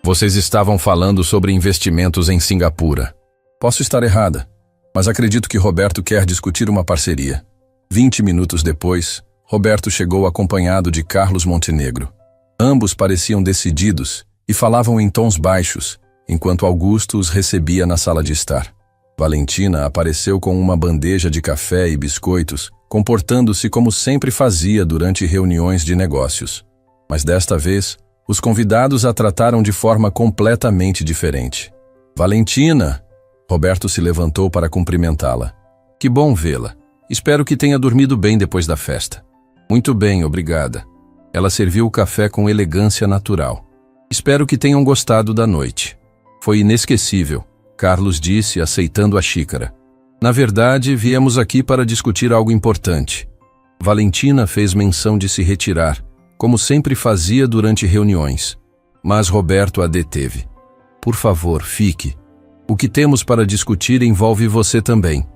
Vocês estavam falando sobre investimentos em Singapura. Posso estar errada, mas acredito que Roberto quer discutir uma parceria. 20 minutos depois, Roberto chegou acompanhado de Carlos Montenegro. Ambos pareciam decididos e falavam em tons baixos, enquanto Augusto os recebia na sala de estar. Valentina apareceu com uma bandeja de café e biscoitos, comportando-se como sempre fazia durante reuniões de negócios. Mas desta vez, os convidados a trataram de forma completamente diferente. Valentina! Roberto se levantou para cumprimentá-la. Que bom vê-la. Espero que tenha dormido bem depois da festa. Muito bem, obrigada. Ela serviu o café com elegância natural. Espero que tenham gostado da noite. Foi inesquecível, Carlos disse, aceitando a xícara. Na verdade, viemos aqui para discutir algo importante. Valentina fez menção de se retirar, como sempre fazia durante reuniões. Mas Roberto a deteve. Por favor, fique. O que temos para discutir envolve você também.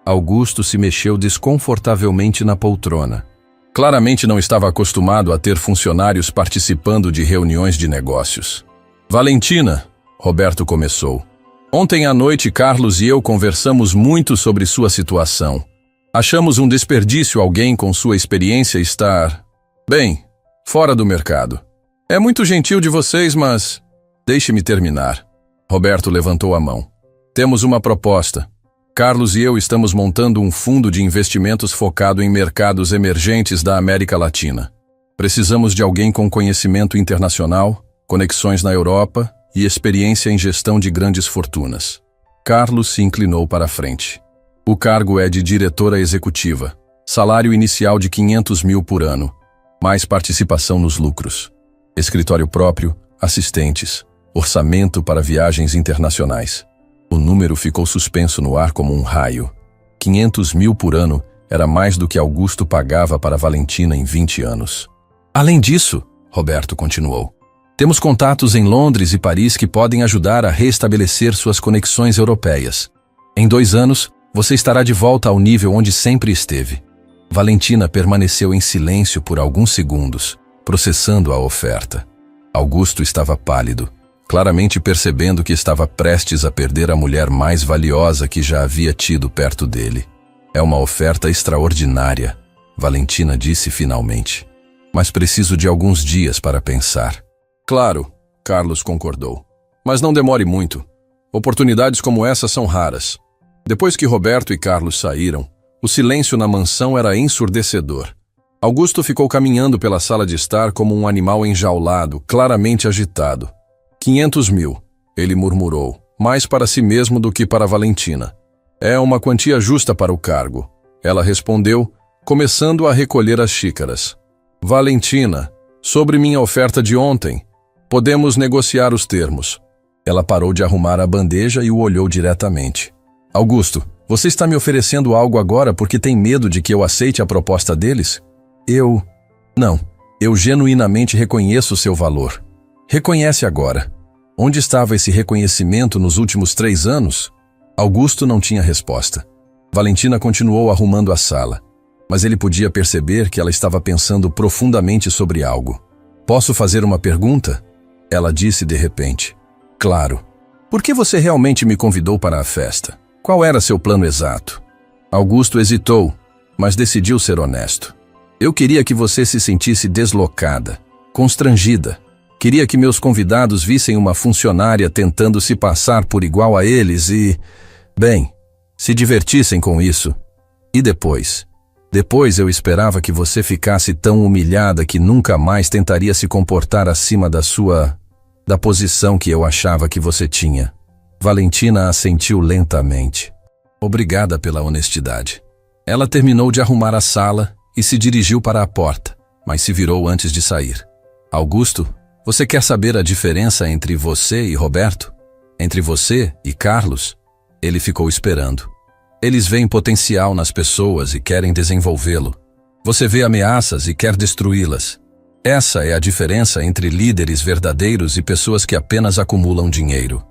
Augusto se mexeu desconfortavelmente na poltrona. Claramente não estava acostumado a ter funcionários participando de reuniões de negócios. Valentina, Roberto começou. Ontem à noite, Carlos e eu conversamos muito sobre sua situação. Achamos um desperdício alguém com sua experiência estar, bem, fora do mercado. É muito gentil de vocês, mas... Deixe-me terminar. Roberto levantou a mão. Temos uma proposta. Carlos e eu estamos montando um fundo de investimentos focado em mercados emergentes da América Latina. Precisamos de alguém com conhecimento internacional, conexões na Europa e experiência em gestão de grandes fortunas. Carlos se inclinou para a frente. O cargo é de diretora executiva, salário inicial de 500 mil por ano, mais participação nos lucros. Escritório próprio, assistentes, orçamento para viagens internacionais. O número ficou suspenso no ar como um raio. 500 mil por ano era mais do que Augusto pagava para Valentina em 20 anos. Além disso, Roberto continuou, temos contatos em Londres e Paris que podem ajudar a restabelecer suas conexões europeias. Em 2 anos, você estará de volta ao nível onde sempre esteve. Valentina permaneceu em silêncio por alguns segundos, processando a oferta. Augusto estava pálido, claramente percebendo que estava prestes a perder a mulher mais valiosa que já havia tido perto dele. É uma oferta extraordinária, Valentina disse finalmente. Mas preciso de alguns dias para pensar. Claro, Carlos concordou. Mas não demore muito. Oportunidades como essa são raras. Depois que Roberto e Carlos saíram, o silêncio na mansão era ensurdecedor. Augusto ficou caminhando pela sala de estar como um animal enjaulado, claramente agitado. 500 mil, ele murmurou, mais para si mesmo do que para Valentina. É uma quantia justa para o cargo. Ela respondeu, começando a recolher as xícaras. Valentina, sobre minha oferta de ontem, podemos negociar os termos. Ela parou de arrumar a bandeja e o olhou diretamente. Augusto, você está me oferecendo algo agora porque tem medo de que eu aceite a proposta deles? Não, eu genuinamente reconheço o seu valor. Reconhece agora. Onde estava esse reconhecimento nos últimos 3 anos? Augusto não tinha resposta. Valentina continuou arrumando a sala, mas ele podia perceber que ela estava pensando profundamente sobre algo. Posso fazer uma pergunta? Ela disse de repente. Claro. Por que você realmente me convidou para a festa? Qual era seu plano exato? Augusto hesitou, mas decidiu ser honesto. Eu queria que você se sentisse deslocada, constrangida. Queria que meus convidados vissem uma funcionária tentando se passar por igual a eles e, bem, se divertissem com isso. E depois? Depois eu esperava que você ficasse tão humilhada que nunca mais tentaria se comportar acima da posição que eu achava que você tinha. Valentina assentiu lentamente. Obrigada pela honestidade. Ela terminou de arrumar a sala e se dirigiu para a porta, mas se virou antes de sair. Augusto, você quer saber a diferença entre você e Roberto? Entre você e Carlos? Ele ficou esperando. Eles veem potencial nas pessoas e querem desenvolvê-lo. Você vê ameaças e quer destruí-las. Essa é a diferença entre líderes verdadeiros e pessoas que apenas acumulam dinheiro.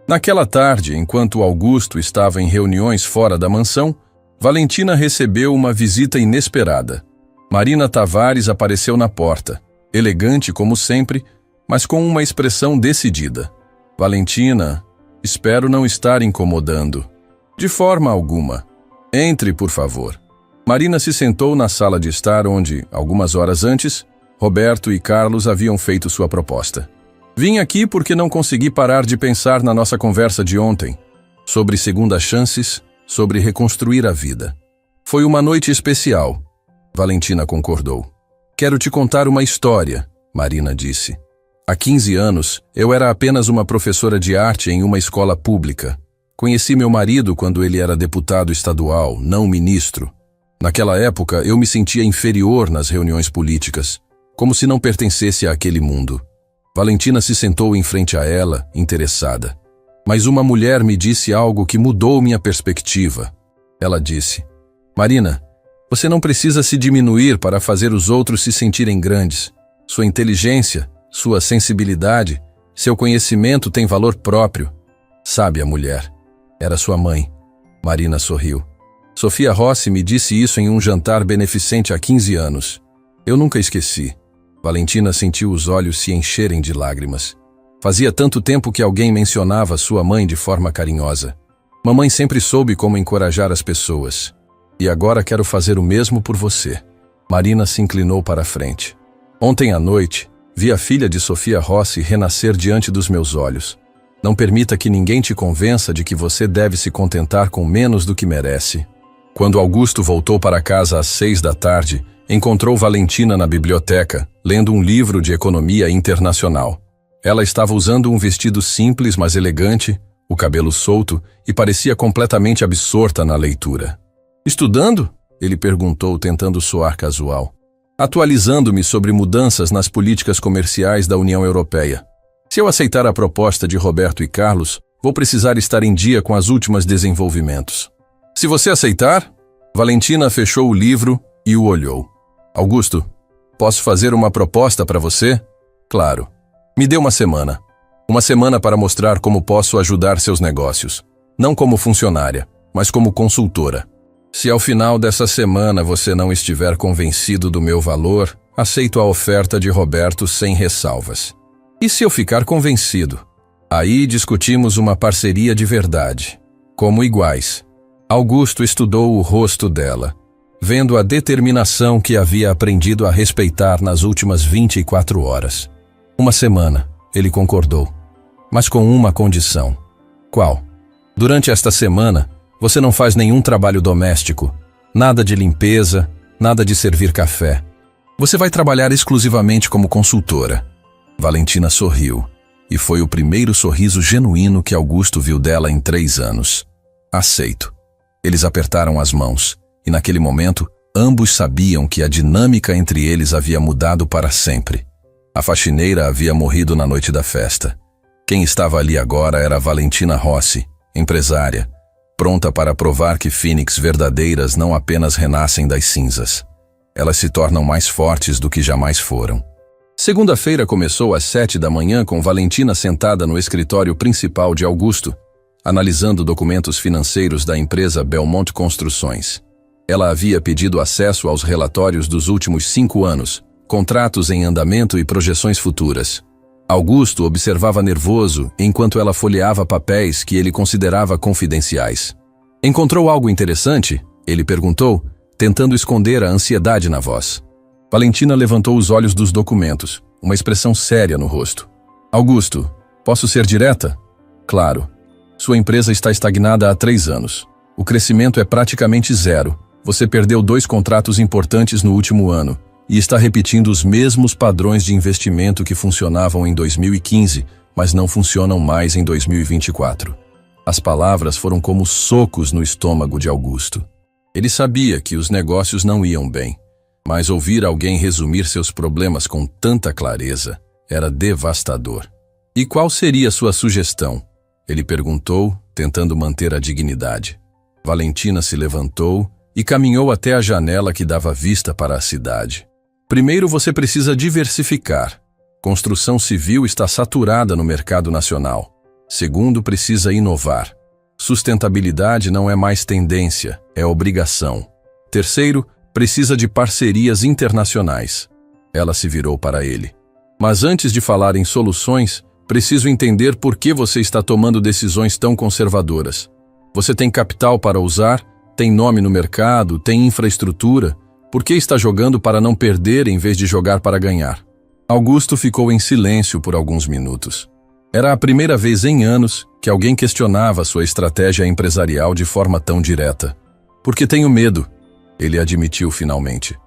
Naquela tarde, enquanto Augusto estava em reuniões fora da mansão, Valentina recebeu uma visita inesperada. Marina Tavares apareceu na porta, elegante como sempre, mas com uma expressão decidida. Valentina, espero não estar incomodando. De forma alguma. Entre, por favor. Marina se sentou na sala de estar onde, algumas horas antes, Roberto e Carlos haviam feito sua proposta. Vim aqui porque não consegui parar de pensar na nossa conversa de ontem, sobre segundas chances, sobre reconstruir a vida. Foi uma noite especial. Valentina concordou. Quero te contar uma história, Marina disse. Há 15 anos, eu era apenas uma professora de arte em uma escola pública. Conheci meu marido quando ele era deputado estadual, não ministro. Naquela época, eu me sentia inferior nas reuniões políticas, como se não pertencesse àquele mundo. Valentina se sentou em frente a ela, interessada. Mas uma mulher me disse algo que mudou minha perspectiva. Ela disse, Marina, você não precisa se diminuir para fazer os outros se sentirem grandes. Sua inteligência, sua sensibilidade, seu conhecimento têm valor próprio. Sabe a mulher. Era sua mãe. Marina sorriu. Sofia Rossi me disse isso em um jantar beneficente há 15 anos. Eu nunca esqueci. Valentina sentiu os olhos se encherem de lágrimas. Fazia tanto tempo que alguém mencionava sua mãe de forma carinhosa. Mamãe sempre soube como encorajar as pessoas. E agora quero fazer o mesmo por você. Marina se inclinou para a frente. Ontem à noite, vi a filha de Sofia Rossi renascer diante dos meus olhos. Não permita que ninguém te convença de que você deve se contentar com menos do que merece. Quando Augusto voltou para casa às 6 da tarde, encontrou Valentina na biblioteca, lendo um livro de economia internacional. Ela estava usando um vestido simples, mas elegante, o cabelo solto, e parecia completamente absorta na leitura. Estudando? Ele perguntou, tentando soar casual. Atualizando-me sobre mudanças nas políticas comerciais da União Europeia. Se eu aceitar a proposta de Roberto e Carlos, vou precisar estar em dia com os últimos desenvolvimentos. Se você aceitar? Valentina fechou o livro e o olhou. Augusto, posso fazer uma proposta para você? Claro. Me dê uma semana. Uma semana para mostrar como posso ajudar seus negócios. Não como funcionária, mas como consultora. Se ao final dessa semana você não estiver convencido do meu valor, aceito a oferta de Roberto sem ressalvas. E se eu ficar convencido? Aí discutimos uma parceria de verdade, como iguais. Augusto estudou o rosto dela, vendo a determinação que havia aprendido a respeitar nas últimas 24 horas. Uma semana, ele concordou, mas com uma condição. Qual? Durante esta semana, você não faz nenhum trabalho doméstico, nada de limpeza, nada de servir café. Você vai trabalhar exclusivamente como consultora. Valentina sorriu, e foi o primeiro sorriso genuíno que Augusto viu dela em 3 anos. Aceito. Eles apertaram as mãos, e naquele momento, ambos sabiam que a dinâmica entre eles havia mudado para sempre. A faxineira havia morrido na noite da festa. Quem estava ali agora era Valentina Rossi, empresária, pronta para provar que Fênix verdadeiras não apenas renascem das cinzas. Elas se tornam mais fortes do que jamais foram. Segunda-feira começou às 7 da manhã com Valentina sentada no escritório principal de Augusto, analisando documentos financeiros da empresa Belmont Construções. Ela havia pedido acesso aos relatórios dos últimos 5 anos, contratos em andamento e projeções futuras. Augusto observava nervoso enquanto ela folheava papéis que ele considerava confidenciais. Encontrou algo interessante? Ele perguntou, tentando esconder a ansiedade na voz. Valentina levantou os olhos dos documentos. uma expressão séria no rosto. Augusto, posso ser direta? Claro. Sua empresa está estagnada há 3 anos. O crescimento é praticamente zero. Você perdeu 2 contratos importantes no último ano e está repetindo os mesmos padrões de investimento que funcionavam em 2015, mas não funcionam mais em 2024. As palavras foram como socos no estômago de Augusto. Ele sabia que os negócios não iam bem, mas ouvir alguém resumir seus problemas com tanta clareza era devastador. E qual seria sua sugestão? Ele perguntou, tentando manter a dignidade. Valentina se levantou e caminhou até a janela que dava vista para a cidade. Primeiro, você precisa diversificar. Construção civil está saturada no mercado nacional. Segundo, precisa inovar. Sustentabilidade não é mais tendência, é obrigação. Terceiro, precisa de parcerias internacionais. Ela se virou para ele. Mas antes de falar em soluções, preciso entender por que você está tomando decisões tão conservadoras. Você tem capital para usar, tem nome no mercado, tem infraestrutura. Por que está jogando para não perder em vez de jogar para ganhar? Augusto ficou em silêncio por alguns minutos. Era a primeira vez em anos que alguém questionava sua estratégia empresarial de forma tão direta. Porque tenho medo, ele admitiu finalmente.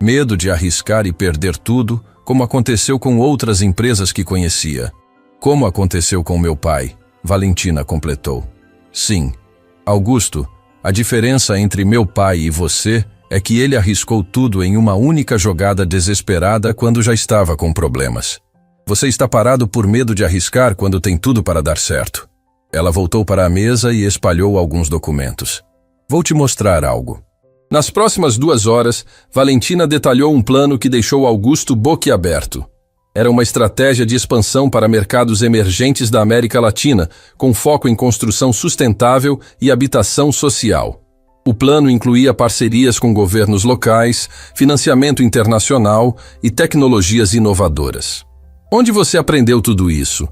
Medo de arriscar e perder tudo, como aconteceu com outras empresas que conhecia. Como aconteceu com meu pai, Valentina completou. Sim, Augusto, a diferença entre meu pai e você é que ele arriscou tudo em uma única jogada desesperada quando já estava com problemas. Você está parado por medo de arriscar quando tem tudo para dar certo. Ela voltou para a mesa e espalhou alguns documentos. Vou te mostrar algo. Nas próximas 2 horas, Valentina detalhou um plano que deixou Augusto boquiaberto. Era uma estratégia de expansão para mercados emergentes da América Latina, com foco em construção sustentável e habitação social. O plano incluía parcerias com governos locais, financiamento internacional e tecnologias inovadoras. Onde você aprendeu tudo isso?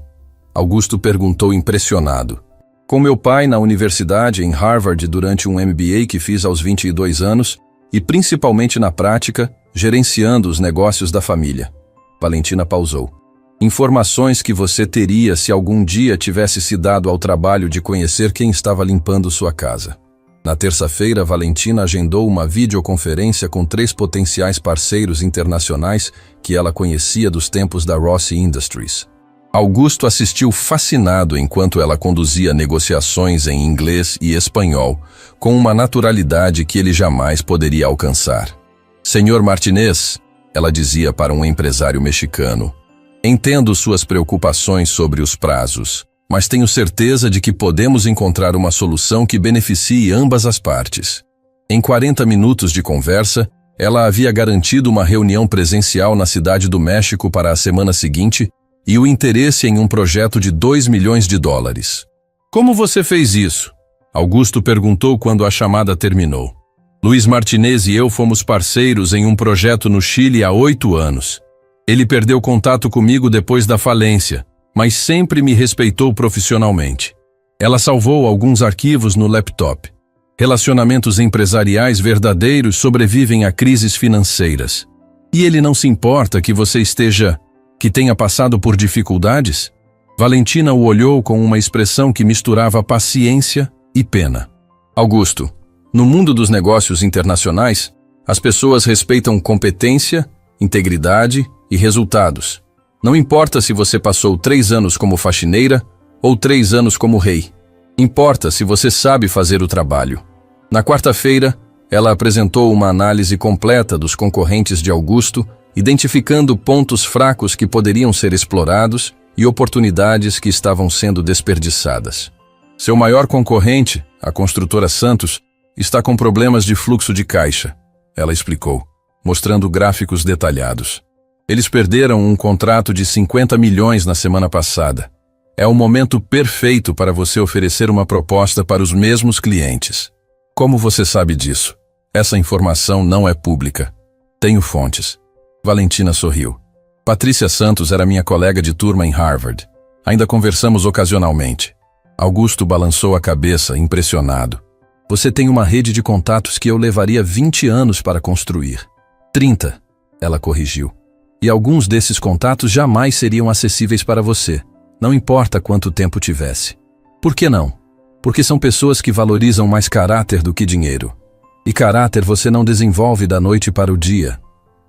Augusto perguntou impressionado. Com meu pai na universidade em Harvard durante um MBA que fiz aos 22 anos e principalmente na prática, gerenciando os negócios da família. Valentina pausou. Informações que você teria se algum dia tivesse se dado ao trabalho de conhecer quem estava limpando sua casa. Na terça-feira, Valentina agendou uma videoconferência com 3 potenciais parceiros internacionais que ela conhecia dos tempos da Rossi Industries. Augusto assistiu fascinado enquanto ela conduzia negociações em inglês e espanhol, com uma naturalidade que ele jamais poderia alcançar. Senhor Martinez, ela dizia para um empresário mexicano, entendo suas preocupações sobre os prazos, mas tenho certeza de que podemos encontrar uma solução que beneficie ambas as partes. Em 40 minutos de conversa, ela havia garantido uma reunião presencial na Cidade do México para a semana seguinte e o interesse em um projeto de $2 milhões. Como você fez isso? Augusto perguntou quando a chamada terminou. Luiz Martinez e eu fomos parceiros em um projeto no Chile há 8 anos. Ele perdeu contato comigo depois da falência, mas sempre me respeitou profissionalmente. Ela salvou alguns arquivos no laptop. Relacionamentos empresariais verdadeiros sobrevivem a crises financeiras. E ele não se importa que você que tenha passado por dificuldades? Valentina o olhou com uma expressão que misturava paciência e pena. Augusto, no mundo dos negócios internacionais, as pessoas respeitam competência, integridade e resultados. Não importa se você passou 3 anos como faxineira ou 3 anos como rei. Importa se você sabe fazer o trabalho. Na quarta-feira, ela apresentou uma análise completa dos concorrentes de Augusto, identificando pontos fracos que poderiam ser explorados e oportunidades que estavam sendo desperdiçadas. Seu maior concorrente, a construtora Santos, está com problemas de fluxo de caixa, ela explicou, mostrando gráficos detalhados. Eles perderam um contrato de 50 milhões na semana passada. É o momento perfeito para você oferecer uma proposta para os mesmos clientes. Como você sabe disso? Essa informação não é pública. Tenho fontes. Valentina sorriu. Patrícia Santos era minha colega de turma em Harvard. Ainda conversamos ocasionalmente. Augusto balançou a cabeça, impressionado. Você tem uma rede de contatos que eu levaria 20 anos para construir. 30, ela corrigiu. E alguns desses contatos jamais seriam acessíveis para você, não importa quanto tempo tivesse. Por que não? Porque são pessoas que valorizam mais caráter do que dinheiro. E caráter você não desenvolve da noite para o dia.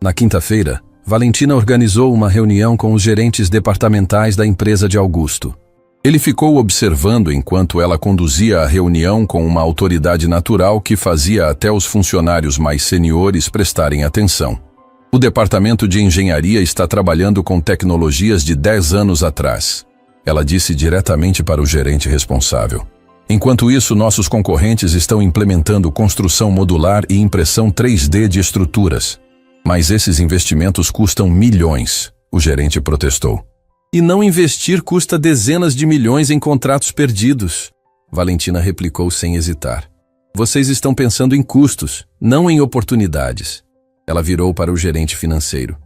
Na quinta-feira, Valentina organizou uma reunião com os gerentes departamentais da empresa de Augusto. Ele ficou observando enquanto ela conduzia a reunião com uma autoridade natural que fazia até os funcionários mais seniores prestarem atenção. O departamento de engenharia está trabalhando com tecnologias de 10 anos atrás. Ela disse diretamente para o gerente responsável. Enquanto isso, nossos concorrentes estão implementando construção modular e impressão 3D de estruturas. Mas esses investimentos custam milhões, o gerente protestou. E não investir custa dezenas de milhões em contratos perdidos, Valentina replicou sem hesitar. Vocês estão pensando em custos, não em oportunidades. Ela virou para o gerente financeiro.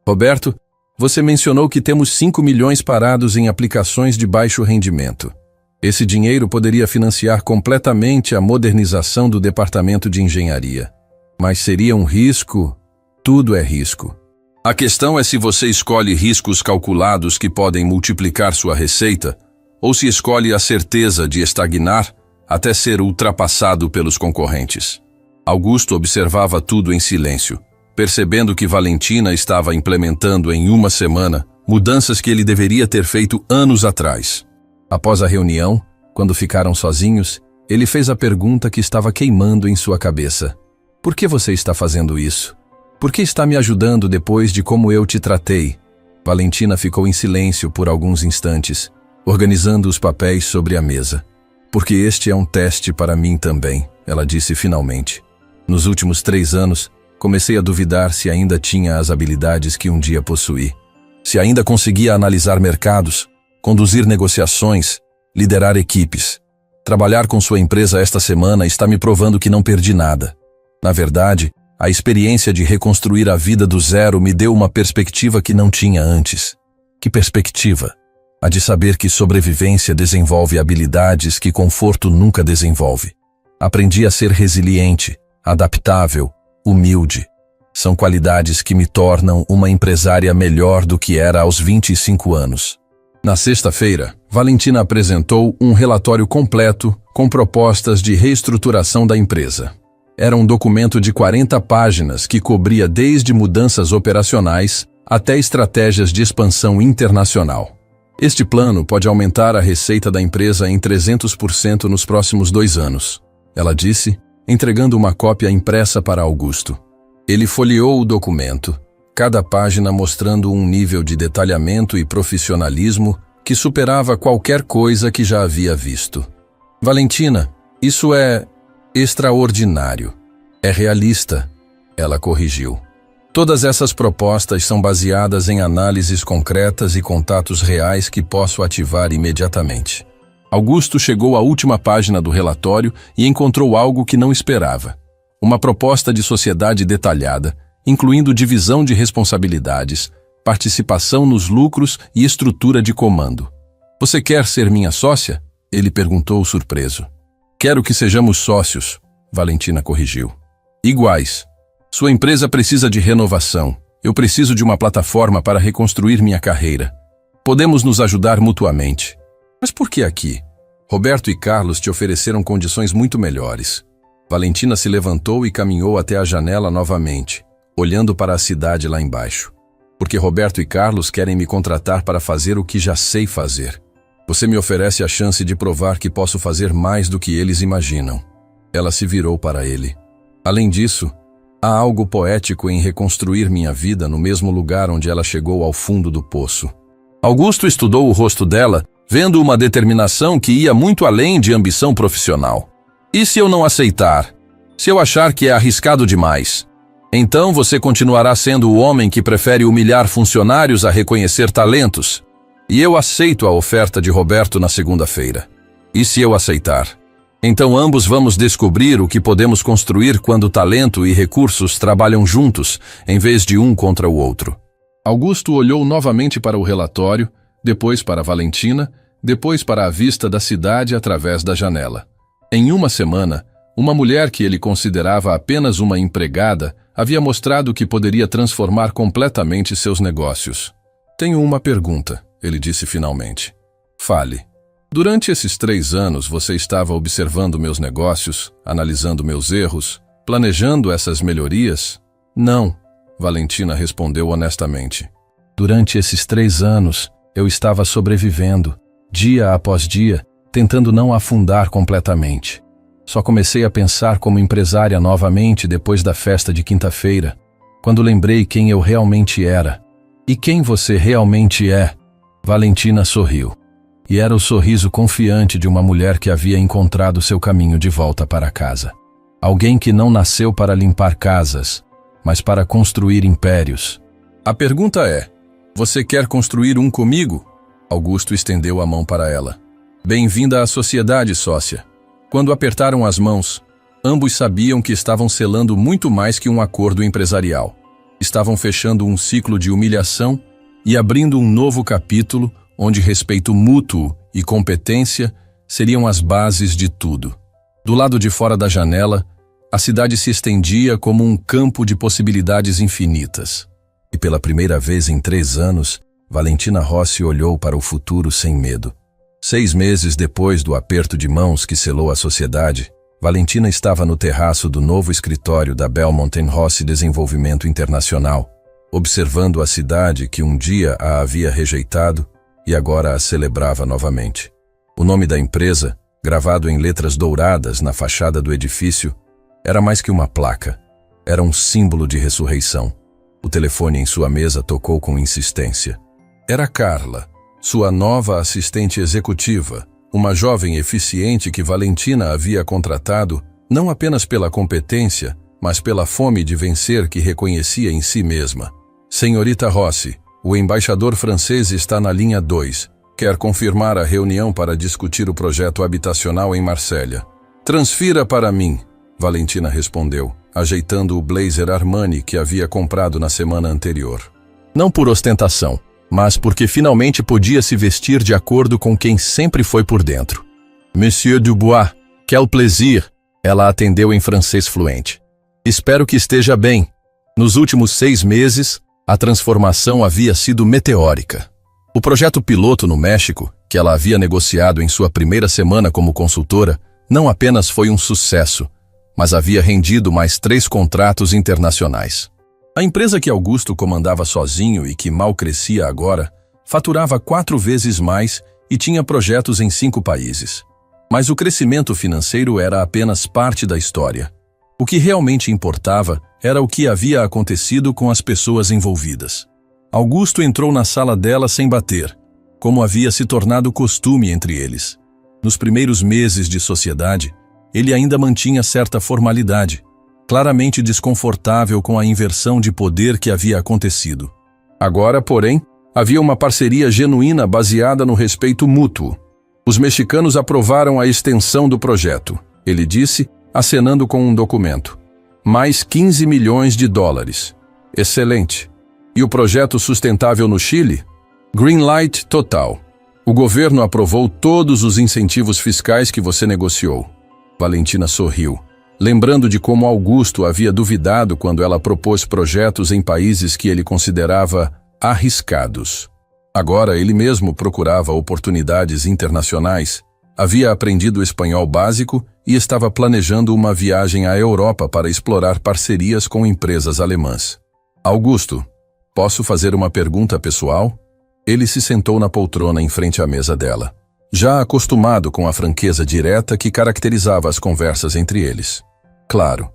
Roberto, você mencionou que temos 5 milhões parados em aplicações de baixo rendimento. Esse dinheiro poderia financiar completamente a modernização do departamento de engenharia. Mas seria um risco? Tudo é risco. A questão é se você escolhe riscos calculados que podem multiplicar sua receita, ou se escolhe a certeza de estagnar até ser ultrapassado pelos concorrentes. Augusto observava tudo em silêncio, percebendo que Valentina estava implementando em uma semana mudanças que ele deveria ter feito anos atrás. Após a reunião, quando ficaram sozinhos, ele fez a pergunta que estava queimando em sua cabeça. Por que você está fazendo isso? Por que está me ajudando depois de como eu te tratei? Valentina ficou em silêncio por alguns instantes, organizando os papéis sobre a mesa. Porque este é um teste para mim também, ela disse finalmente. Nos últimos 3 anos, comecei a duvidar se ainda tinha as habilidades que um dia possuí. Se ainda conseguia analisar mercados, conduzir negociações, liderar equipes. Trabalhar com sua empresa esta semana está me provando que não perdi nada. Na verdade, a experiência de reconstruir a vida do zero me deu uma perspectiva que não tinha antes. Que perspectiva? A de saber que sobrevivência desenvolve habilidades que conforto nunca desenvolve. Aprendi a ser resiliente, adaptável, humilde. São qualidades que me tornam uma empresária melhor do que era aos 25 anos. Na sexta-feira, Valentina apresentou um relatório completo com propostas de reestruturação da empresa. Era um documento de 40 páginas que cobria desde mudanças operacionais até estratégias de expansão internacional. Este plano pode aumentar a receita da empresa em 300% nos próximos 2 anos, ela disse, entregando uma cópia impressa para Augusto. Ele folheou o documento, cada página mostrando um nível de detalhamento e profissionalismo que superava qualquer coisa que já havia visto. Valentina, isso é extraordinário. É realista, ela corrigiu. Todas essas propostas são baseadas em análises concretas e contatos reais que posso ativar imediatamente. Augusto chegou à última página do relatório e encontrou algo que não esperava. Uma proposta de sociedade detalhada, incluindo divisão de responsabilidades, participação nos lucros e estrutura de comando. Você quer ser minha sócia? Ele perguntou surpreso. Quero que sejamos sócios, Valentina corrigiu. Iguais. Sua empresa precisa de renovação. Eu preciso de uma plataforma para reconstruir minha carreira. Podemos nos ajudar mutuamente. Mas por que aqui? Roberto e Carlos te ofereceram condições muito melhores. Valentina se levantou e caminhou até a janela novamente, olhando para a cidade lá embaixo. Porque Roberto e Carlos querem me contratar para fazer o que já sei fazer. Você me oferece a chance de provar que posso fazer mais do que eles imaginam. Ela se virou para ele. Além disso, há algo poético em reconstruir minha vida no mesmo lugar onde ela chegou ao fundo do poço. Augusto estudou o rosto dela, vendo uma determinação que ia muito além de ambição profissional. E se eu não aceitar? Se eu achar que é arriscado demais? Então você continuará sendo o homem que prefere humilhar funcionários a reconhecer talentos? E eu aceito a oferta de Roberto na segunda-feira. E se eu aceitar? Então ambos vamos descobrir o que podemos construir quando talento e recursos trabalham juntos, em vez de um contra o outro. Augusto olhou novamente para o relatório, depois para Valentina, depois para a vista da cidade através da janela. Em uma semana, Uma mulher que ele considerava apenas uma empregada havia mostrado que poderia transformar completamente seus negócios. Tenho uma pergunta, ele disse finalmente. Fale. Durante esses 3 anos você estava observando meus negócios, analisando meus erros, planejando essas melhorias? Não, Valentina respondeu honestamente. Durante esses 3 anos, eu estava sobrevivendo, dia após dia, tentando não afundar completamente. Só comecei a pensar como empresária novamente depois da festa de quinta-feira, quando lembrei quem eu realmente era. E quem você realmente é? Valentina sorriu. E era o sorriso confiante de uma mulher que havia encontrado seu caminho de volta para casa. Alguém que não nasceu para limpar casas, mas para construir impérios. A pergunta é, você quer construir um comigo? Augusto estendeu a mão para ela. Bem-vinda à sociedade, sócia. Quando apertaram as mãos, ambos sabiam que estavam selando muito mais que um acordo empresarial. Estavam fechando um ciclo de humilhação e abrindo um novo capítulo onde respeito mútuo e competência seriam as bases de tudo. Do lado de fora da janela, a cidade se estendia como um campo de possibilidades infinitas. E pela primeira vez em 3 anos, Valentina Rossi olhou para o futuro sem medo. 6 meses depois do aperto de mãos que selou a sociedade, Valentina estava no terraço do novo escritório da Belmont Rossi Desenvolvimento Internacional, observando a cidade que um dia a havia rejeitado e agora a celebrava novamente. O nome da empresa, gravado em letras douradas na fachada do edifício, era mais que uma placa. Era um símbolo de ressurreição. O telefone em sua mesa tocou com insistência. Era Carla, sua nova assistente executiva, uma jovem eficiente que Valentina havia contratado não apenas pela competência, mas pela fome de vencer que reconhecia em si mesma. Senhorita Rossi, o embaixador francês está na linha 2. Quer confirmar a reunião para discutir o projeto habitacional em Marsella. Transfira para mim, Valentina respondeu, ajeitando o blazer Armani que havia comprado na semana anterior. Não por ostentação, mas porque finalmente podia se vestir de acordo com quem sempre foi por dentro. Monsieur Dubois, quel plaisir, ela atendeu em francês fluente. Espero que esteja bem. Nos últimos 6 meses, a transformação havia sido meteórica. O projeto piloto no México, que ela havia negociado em sua primeira semana como consultora, não apenas foi um sucesso, mas havia rendido mais 3 contratos internacionais. A empresa que Augusto comandava sozinho e que mal crescia agora, faturava 4 vezes mais e tinha projetos em 5 países. Mas o crescimento financeiro era apenas parte da história. O que realmente importava era o que havia acontecido com as pessoas envolvidas. Augusto entrou na sala dela sem bater, como havia se tornado costume entre eles. Nos primeiros meses de sociedade, ele ainda mantinha certa formalidade, claramente desconfortável com a inversão de poder que havia acontecido. Agora, porém, havia uma parceria genuína baseada no respeito mútuo. Os mexicanos aprovaram a extensão do projeto, ele disse, acenando com um documento. Mais 15 milhões de dólares. Excelente. E o projeto sustentável no Chile? Greenlight total. O governo aprovou todos os incentivos fiscais que você negociou. Valentina sorriu, lembrando de como Augusto havia duvidado quando ela propôs projetos em países que ele considerava arriscados. Agora ele mesmo procurava oportunidades internacionais, havia aprendido espanhol básico e estava planejando uma viagem à Europa para explorar parcerias com empresas alemãs. Augusto, posso fazer uma pergunta pessoal? Ele se sentou na poltrona em frente à mesa dela, já acostumado com a franqueza direta que caracterizava as conversas entre eles. Claro.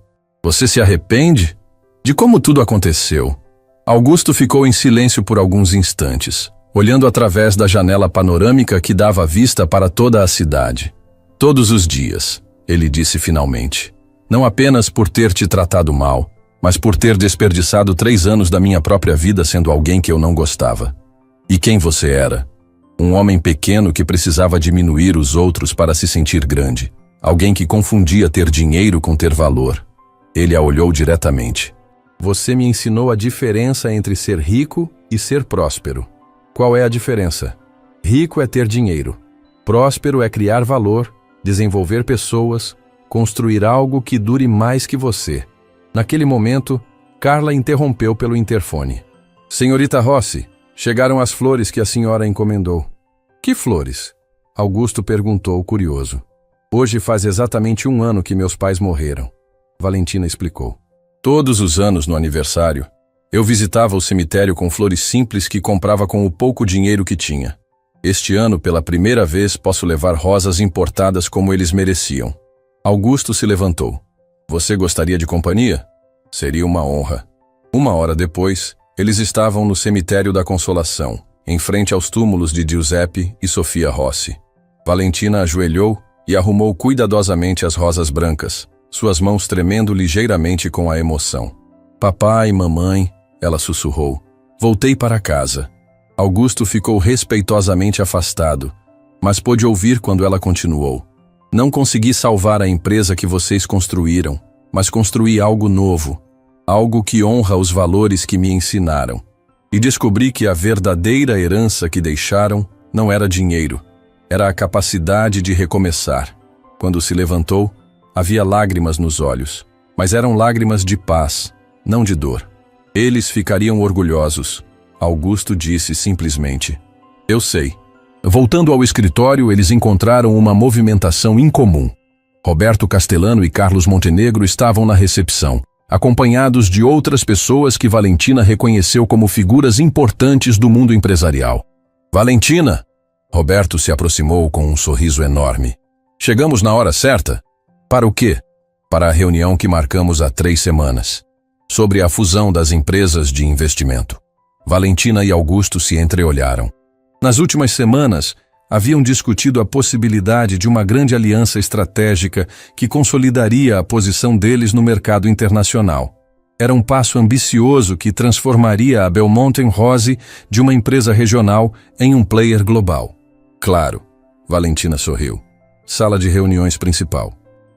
Você se arrepende? De como tudo aconteceu? Augusto ficou em silêncio por alguns instantes, olhando através da janela panorâmica que dava vista para toda a cidade. Todos os dias, ele disse finalmente. Não apenas por ter te tratado mal, mas por ter desperdiçado 3 anos da minha própria vida sendo alguém que eu não gostava. E quem você era? Um homem pequeno que precisava diminuir os outros para se sentir grande. Alguém que confundia ter dinheiro com ter valor. Ele a olhou diretamente. Você me ensinou a diferença entre ser rico e ser próspero. Qual é a diferença? Rico é ter dinheiro. Próspero é criar valor, desenvolver pessoas, Construir algo que dure mais que você. Naquele momento, Carla interrompeu pelo interfone. Senhorita Rossi, chegaram as flores que a senhora encomendou. Que flores? Augusto perguntou, curioso. Hoje faz exatamente 1 ano que meus pais morreram. Valentina explicou. Todos os anos no aniversário, eu visitava o cemitério com flores simples que comprava com o pouco dinheiro que tinha. Este ano, pela primeira vez, posso levar rosas importadas como eles mereciam. Augusto se levantou. Você gostaria de companhia? Seria uma honra. 1 hora depois, eles estavam no cemitério da Consolação, em frente aos túmulos de Giuseppe e Sofia Rossi. Valentina ajoelhou e arrumou cuidadosamente as rosas brancas, suas mãos tremendo ligeiramente com a emoção. Papai, mamãe, ela sussurrou. Voltei para casa. Augusto ficou respeitosamente afastado, mas pôde ouvir quando ela continuou. Não consegui salvar a empresa que vocês construíram, mas construí algo novo, algo que honra os valores que me ensinaram. E descobri que a verdadeira herança que deixaram não era dinheiro, era a capacidade de recomeçar. Quando se levantou, havia lágrimas nos olhos, mas eram lágrimas de paz, não de dor. Eles ficariam orgulhosos. Augusto disse simplesmente. Eu sei. Voltando ao escritório, eles encontraram uma movimentação incomum. Roberto Castellano e Carlos Montenegro estavam na recepção, acompanhados de outras pessoas que Valentina reconheceu como figuras importantes do mundo empresarial. Valentina! Roberto se aproximou com um sorriso enorme. Chegamos na hora certa? Para o quê? Para a reunião que marcamos há 3 semanas. Sobre a fusão das empresas de investimento. Valentina e Augusto se entreolharam. Nas últimas semanas, haviam discutido a possibilidade de uma grande aliança estratégica que consolidaria a posição deles no mercado internacional. Era um passo ambicioso que transformaria a Belmonte Rose de uma empresa regional em um player global. Claro, Valentina sorriu. Sala de reuniões principal.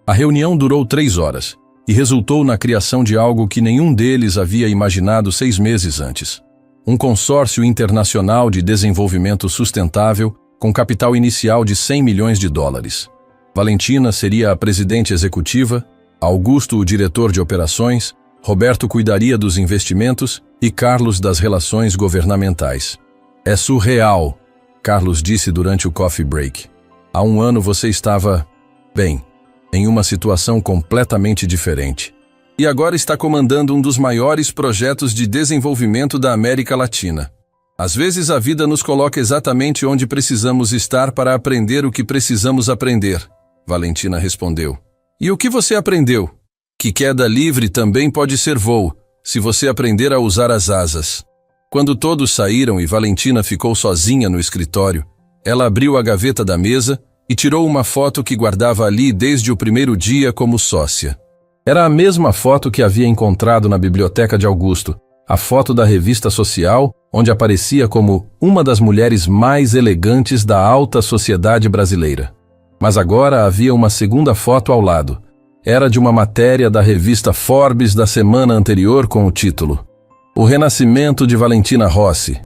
A reunião durou 3 horas e resultou na criação de algo que nenhum deles havia imaginado 6 meses antes. Um consórcio internacional de desenvolvimento sustentável com capital inicial de 100 milhões de dólares. Valentina seria a presidente executiva, Augusto o diretor de operações, Roberto cuidaria dos investimentos e Carlos das relações governamentais. É surreal, Carlos disse durante o coffee break. Há 1 ano você estava, bem, em uma situação completamente diferente. E agora está comandando um dos maiores projetos de desenvolvimento da América Latina. Às vezes a vida nos coloca exatamente onde precisamos estar para aprender o que precisamos aprender, Valentina respondeu. E o que você aprendeu? Que queda livre também pode ser voo, se você aprender a usar as asas. Quando todos saíram e Valentina ficou sozinha no escritório, ela abriu a gaveta da mesa e tirou uma foto que guardava ali desde o primeiro dia como sócia. Era a mesma foto que havia encontrado na biblioteca de Augusto, a foto da revista social, onde aparecia como uma das mulheres mais elegantes da alta sociedade brasileira. Mas agora havia uma segunda foto ao lado. Era de uma matéria da revista Forbes da semana anterior com o título O Renascimento de Valentina Rossi.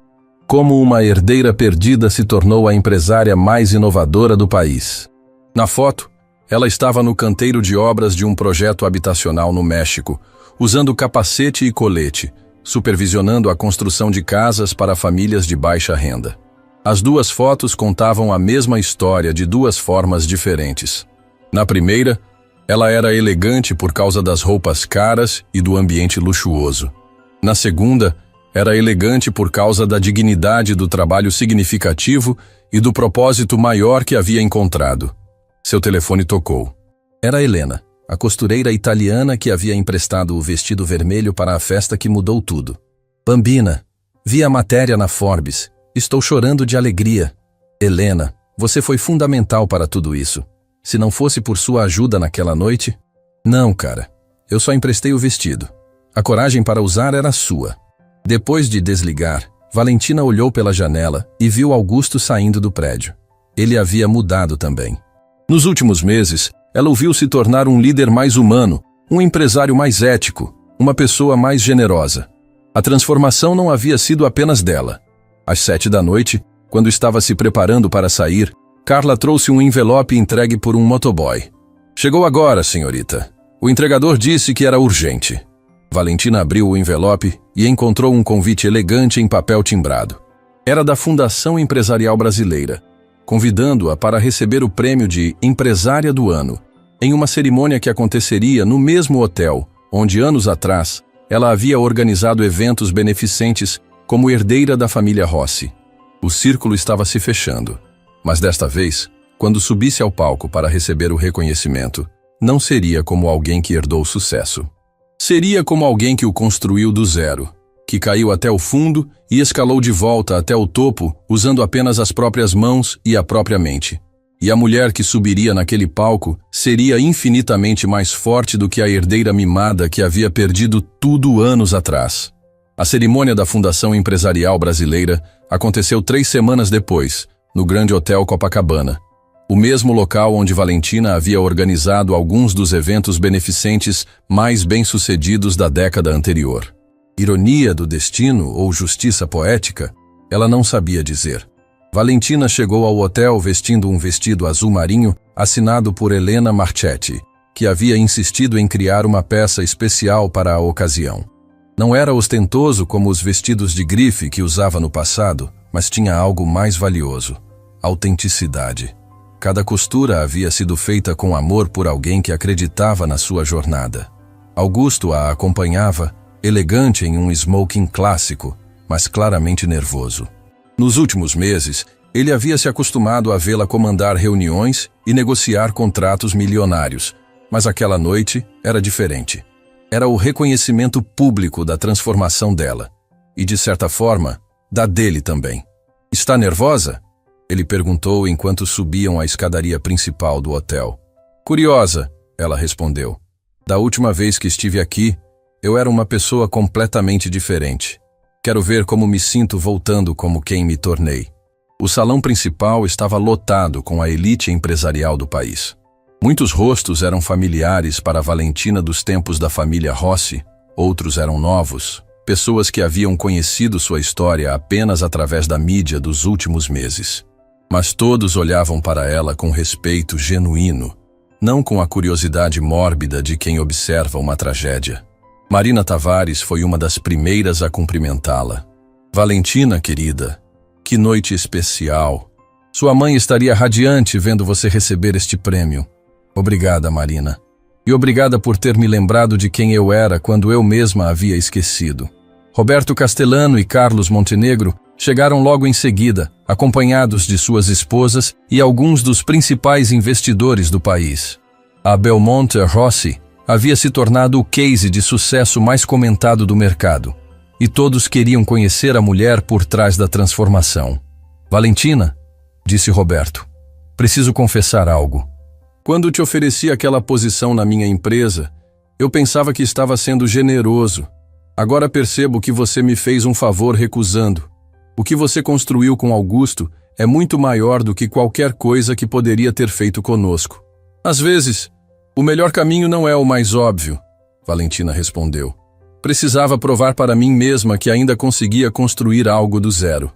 Como uma herdeira perdida se tornou a empresária mais inovadora do país. Na foto, ela estava no canteiro de obras de um projeto habitacional no México, usando capacete e colete, supervisionando a construção de casas para famílias de baixa renda. As 2 fotos contavam a mesma história de 2 formas diferentes. Na primeira, ela era elegante por causa das roupas caras e do ambiente luxuoso. Na segunda, era elegante por causa da dignidade do trabalho significativo e do propósito maior que havia encontrado. Seu telefone tocou. Era Helena, a costureira italiana que havia emprestado o vestido vermelho para a festa que mudou tudo. Bambina, vi a matéria na Forbes. Estou chorando de alegria. Helena, você foi fundamental para tudo isso. Se não fosse por sua ajuda naquela noite... Não, cara. Eu só emprestei o vestido. A coragem para usar era sua. Depois de desligar, Valentina olhou pela janela e viu Augusto saindo do prédio. Ele havia mudado também. Nos últimos meses, ela o viu se tornar um líder mais humano, um empresário mais ético, uma pessoa mais generosa. A transformação não havia sido apenas dela. Às 7 da noite, quando estava se preparando para sair, Carla trouxe um envelope entregue por um motoboy. Chegou agora, senhorita. O entregador disse que era urgente. Valentina abriu o envelope e encontrou um convite elegante em papel timbrado. Era da Fundação Empresarial Brasileira, convidando-a para receber o prêmio de Empresária do Ano, em uma cerimônia que aconteceria no mesmo hotel, onde anos atrás ela havia organizado eventos beneficentes como herdeira da família Rossi. O círculo estava se fechando, mas desta vez, quando subisse ao palco para receber o reconhecimento, não seria como alguém que herdou sucesso. Seria como alguém que o construiu do zero, que caiu até o fundo e escalou de volta até o topo usando apenas as próprias mãos e a própria mente. E a mulher que subiria naquele palco seria infinitamente mais forte do que a herdeira mimada que havia perdido tudo anos atrás. A cerimônia da Fundação Empresarial Brasileira aconteceu 3 semanas depois, no Grande Hotel Copacabana, o mesmo local onde Valentina havia organizado alguns dos eventos beneficentes mais bem-sucedidos da década anterior. Ironia do destino ou justiça poética, ela não sabia dizer. Valentina chegou ao hotel vestindo um vestido azul marinho assinado por Helena Marchetti, que havia insistido em criar uma peça especial para a ocasião. Não era ostentoso como os vestidos de grife que usava no passado, mas tinha algo mais valioso: autenticidade. Cada costura havia sido feita com amor por alguém que acreditava na sua jornada. Augusto a acompanhava, elegante em um smoking clássico, mas claramente nervoso. Nos últimos meses, ele havia se acostumado a vê-la comandar reuniões e negociar contratos milionários, mas aquela noite era diferente. Era o reconhecimento público da transformação dela, e de certa forma, da dele também. "Está nervosa?" ele perguntou enquanto subiam a escadaria principal do hotel. "Curiosa", ela respondeu. "Da última vez que estive aqui, eu era uma pessoa completamente diferente. Quero ver como me sinto voltando como quem me tornei." O salão principal estava lotado com a elite empresarial do país. Muitos rostos eram familiares para Valentina dos tempos da família Rossi, outros eram novos, pessoas que haviam conhecido sua história apenas através da mídia dos últimos meses. Mas todos olhavam para ela com respeito genuíno, não com a curiosidade mórbida de quem observa uma tragédia. Marina Tavares foi uma das primeiras a cumprimentá-la. "Valentina, querida, que noite especial. Sua mãe estaria radiante vendo você receber este prêmio." "Obrigada, Marina. E obrigada por ter me lembrado de quem eu era quando eu mesma havia esquecido." Roberto Castellano e Carlos Montenegro chegaram logo em seguida, acompanhados de suas esposas e alguns dos principais investidores do país. A Belmonte Rossi havia se tornado o case de sucesso mais comentado do mercado, e todos queriam conhecer a mulher por trás da transformação. "Valentina", disse Roberto, "preciso confessar algo. Quando te ofereci aquela posição na minha empresa, eu pensava que estava sendo generoso. Agora percebo que você me fez um favor recusando. O que você construiu com Augusto é muito maior do que qualquer coisa que poderia ter feito conosco. Às vezes, o melhor caminho não é o mais óbvio", Valentina respondeu. "Precisava provar para mim mesma que ainda conseguia construir algo do zero."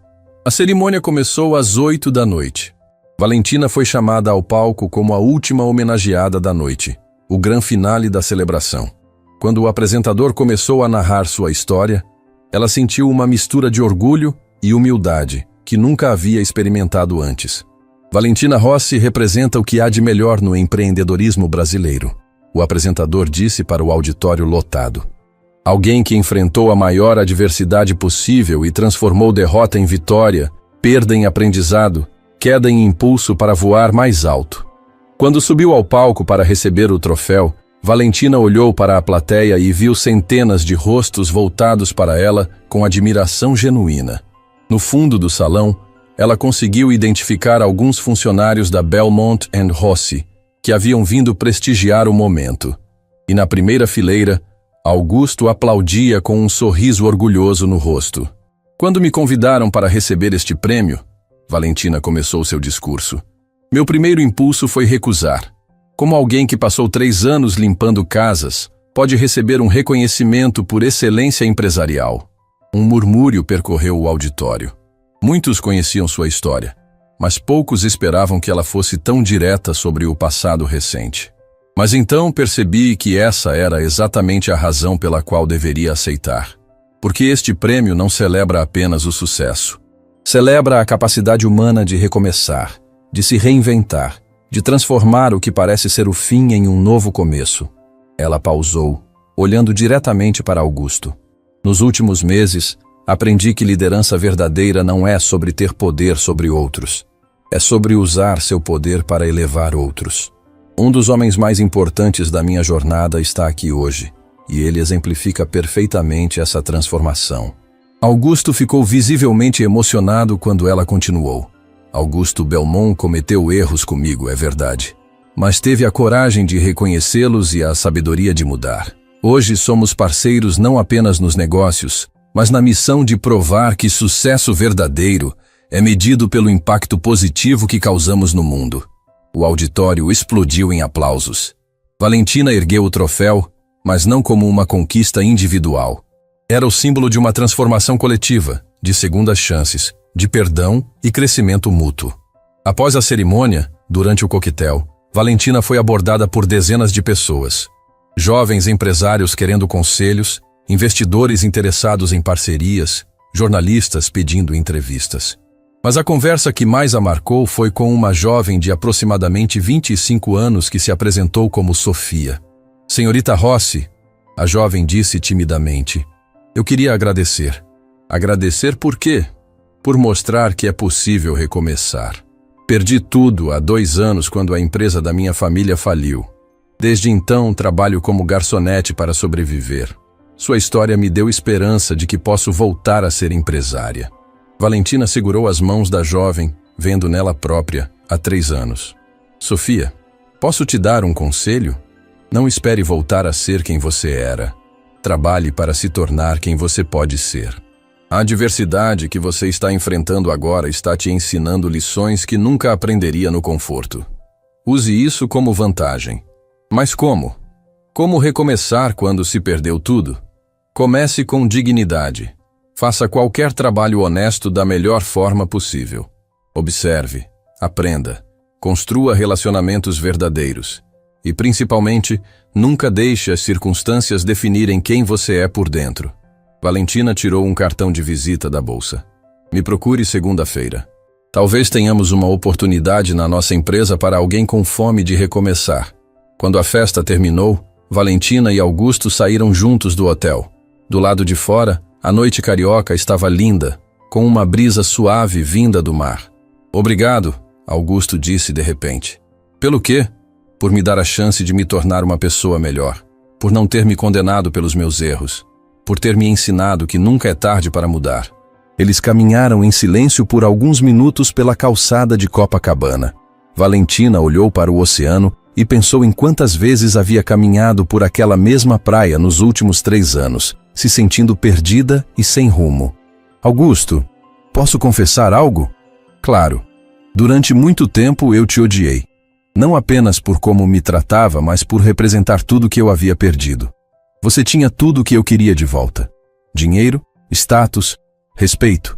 A cerimônia começou às 8 da noite. Valentina foi chamada ao palco como a última homenageada da noite, o grande finale da celebração. Quando o apresentador começou a narrar sua história, ela sentiu uma mistura de orgulho e humildade que nunca havia experimentado antes. Valentina Rossi representa o que há de melhor no empreendedorismo brasileiro, o apresentador disse para o auditório lotado. Alguém que enfrentou a maior adversidade possível e transformou derrota em vitória, perda em aprendizado, queda em impulso para voar mais alto. Quando subiu ao palco para receber o troféu, Valentina olhou para a plateia e viu centenas de rostos voltados para ela com admiração genuína. No fundo do salão, ela conseguiu identificar alguns funcionários da Belmonte Rossi, que haviam vindo prestigiar o momento. E na primeira fileira, Augusto aplaudia com um sorriso orgulhoso no rosto. "Quando me convidaram para receber este prêmio", Valentina começou seu discurso, "meu primeiro impulso foi recusar. Como alguém que passou 3 anos limpando casas, pode receber um reconhecimento por excelência empresarial." Um murmúrio percorreu o auditório. Muitos conheciam sua história, mas poucos esperavam que ela fosse tão direta sobre o passado recente. Mas então percebi que essa era exatamente a razão pela qual deveria aceitar. Porque este prêmio não celebra apenas o sucesso. Celebra a capacidade humana de recomeçar, de se reinventar, de transformar o que parece ser o fim em um novo começo. Ela pausou, olhando diretamente para Augusto. Nos últimos meses, aprendi que liderança verdadeira não é sobre ter poder sobre outros. É sobre usar seu poder para elevar outros. Um dos homens mais importantes da minha jornada está aqui hoje, e ele exemplifica perfeitamente essa transformação. Augusto ficou visivelmente emocionado quando ela continuou. Augusto Belmont cometeu erros comigo, é verdade, mas teve a coragem de reconhecê-los e a sabedoria de mudar. Hoje somos parceiros não apenas nos negócios, mas na missão de provar que sucesso verdadeiro é medido pelo impacto positivo que causamos no mundo. O auditório explodiu em aplausos. Valentina ergueu o troféu, mas não como uma conquista individual. Era o símbolo de uma transformação coletiva, de segundas chances, de perdão e crescimento mútuo. Após a cerimônia, durante o coquetel, Valentina foi abordada por dezenas de pessoas. Jovens empresários querendo conselhos, investidores interessados em parcerias, jornalistas pedindo entrevistas. Mas a conversa que mais a marcou foi com uma jovem de aproximadamente 25 anos que se apresentou como Sofia. Senhorita Rossi, a jovem disse timidamente, eu queria agradecer. Agradecer por quê? Por mostrar que é possível recomeçar. Perdi tudo há 2 anos quando a empresa da minha família faliu. Desde então, trabalho como garçonete para sobreviver. Sua história me deu esperança de que posso voltar a ser empresária. Valentina segurou as mãos da jovem, vendo nela própria, há 3 anos. Sofia, posso te dar um conselho? Não espere voltar a ser quem você era. Trabalhe para se tornar quem você pode ser. A adversidade que você está enfrentando agora está te ensinando lições que nunca aprenderia no conforto. Use isso como vantagem. Mas como? Como recomeçar quando se perdeu tudo? Comece com dignidade. Faça qualquer trabalho honesto da melhor forma possível. Observe, aprenda, construa relacionamentos verdadeiros. E, principalmente, nunca deixe as circunstâncias definirem quem você é por dentro. Valentina tirou um cartão de visita da bolsa. Me procure segunda-feira. Talvez tenhamos uma oportunidade na nossa empresa para alguém com fome de recomeçar. Quando a festa terminou, Valentina e Augusto saíram juntos do hotel. Do lado de fora, a noite carioca estava linda, com uma brisa suave vinda do mar. Obrigado, Augusto disse de repente. Pelo quê? Por me dar a chance de me tornar uma pessoa melhor. Por não ter me condenado pelos meus erros. Por ter me ensinado que nunca é tarde para mudar. Eles caminharam em silêncio por alguns minutos pela calçada de Copacabana. Valentina olhou para o oceano e pensou em quantas vezes havia caminhado por aquela mesma praia nos últimos 3 anos, se sentindo perdida e sem rumo. Augusto, posso confessar algo? Claro. Durante muito tempo eu te odiei. Não apenas por como me tratava, mas por representar tudo que eu havia perdido. Você tinha tudo o que eu queria de volta. Dinheiro, status, respeito.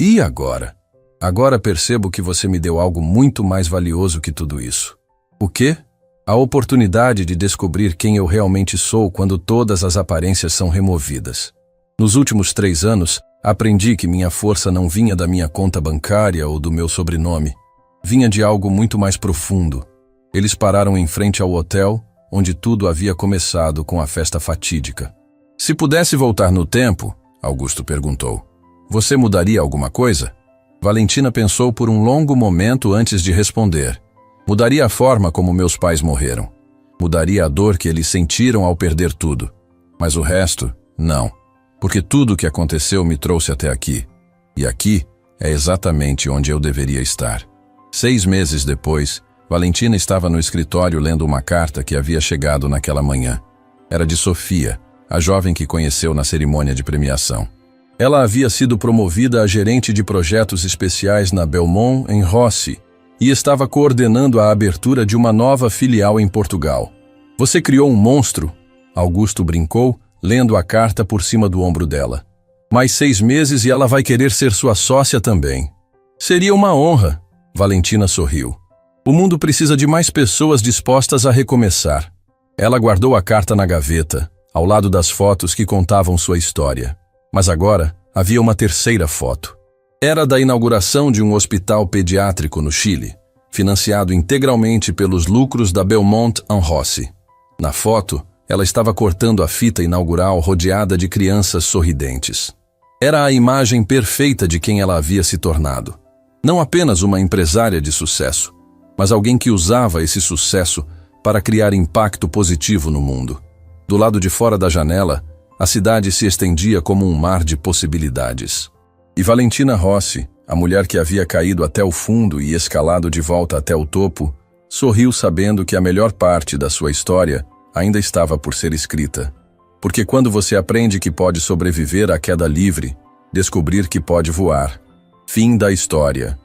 E agora? Agora percebo que você me deu algo muito mais valioso que tudo isso. O quê? A oportunidade de descobrir quem eu realmente sou quando todas as aparências são removidas. Nos últimos 3 anos, aprendi que minha força não vinha da minha conta bancária ou do meu sobrenome. Vinha de algo muito mais profundo. Eles pararam em frente ao hotel, onde tudo havia começado com a festa fatídica. Se pudesse voltar no tempo, Augusto perguntou, você mudaria alguma coisa? Valentina pensou por um longo momento antes de responder. Mudaria a forma como meus pais morreram. Mudaria a dor que eles sentiram ao perder tudo. Mas o resto, não. Porque tudo o que aconteceu me trouxe até aqui. E aqui é exatamente onde eu deveria estar. 6 meses depois, Valentina estava no escritório lendo uma carta que havia chegado naquela manhã. Era de Sofia, a jovem que conheceu na cerimônia de premiação. Ela havia sido promovida a gerente de projetos especiais na Belmont, em Rossi, e estava coordenando a abertura de uma nova filial em Portugal. Você criou um monstro? Augusto brincou, lendo a carta por cima do ombro dela. Mais 6 meses e ela vai querer ser sua sócia também. Seria uma honra. Valentina sorriu. O mundo precisa de mais pessoas dispostas a recomeçar. Ela guardou a carta na gaveta, ao lado das fotos que contavam sua história. Mas agora havia uma terceira foto. Era da inauguração de um hospital pediátrico no Chile, financiado integralmente pelos lucros da Belmont Rossi. Na foto, ela estava cortando a fita inaugural rodeada de crianças sorridentes. Era a imagem perfeita de quem ela havia se tornado. Não apenas uma empresária de sucesso, mas alguém que usava esse sucesso para criar impacto positivo no mundo. Do lado de fora da janela, a cidade se estendia como um mar de possibilidades. E Valentina Rossi, a mulher que havia caído até o fundo e escalado de volta até o topo, sorriu sabendo que a melhor parte da sua história ainda estava por ser escrita. Porque quando você aprende que pode sobreviver à queda livre, descobrir que pode voar. Fim da história.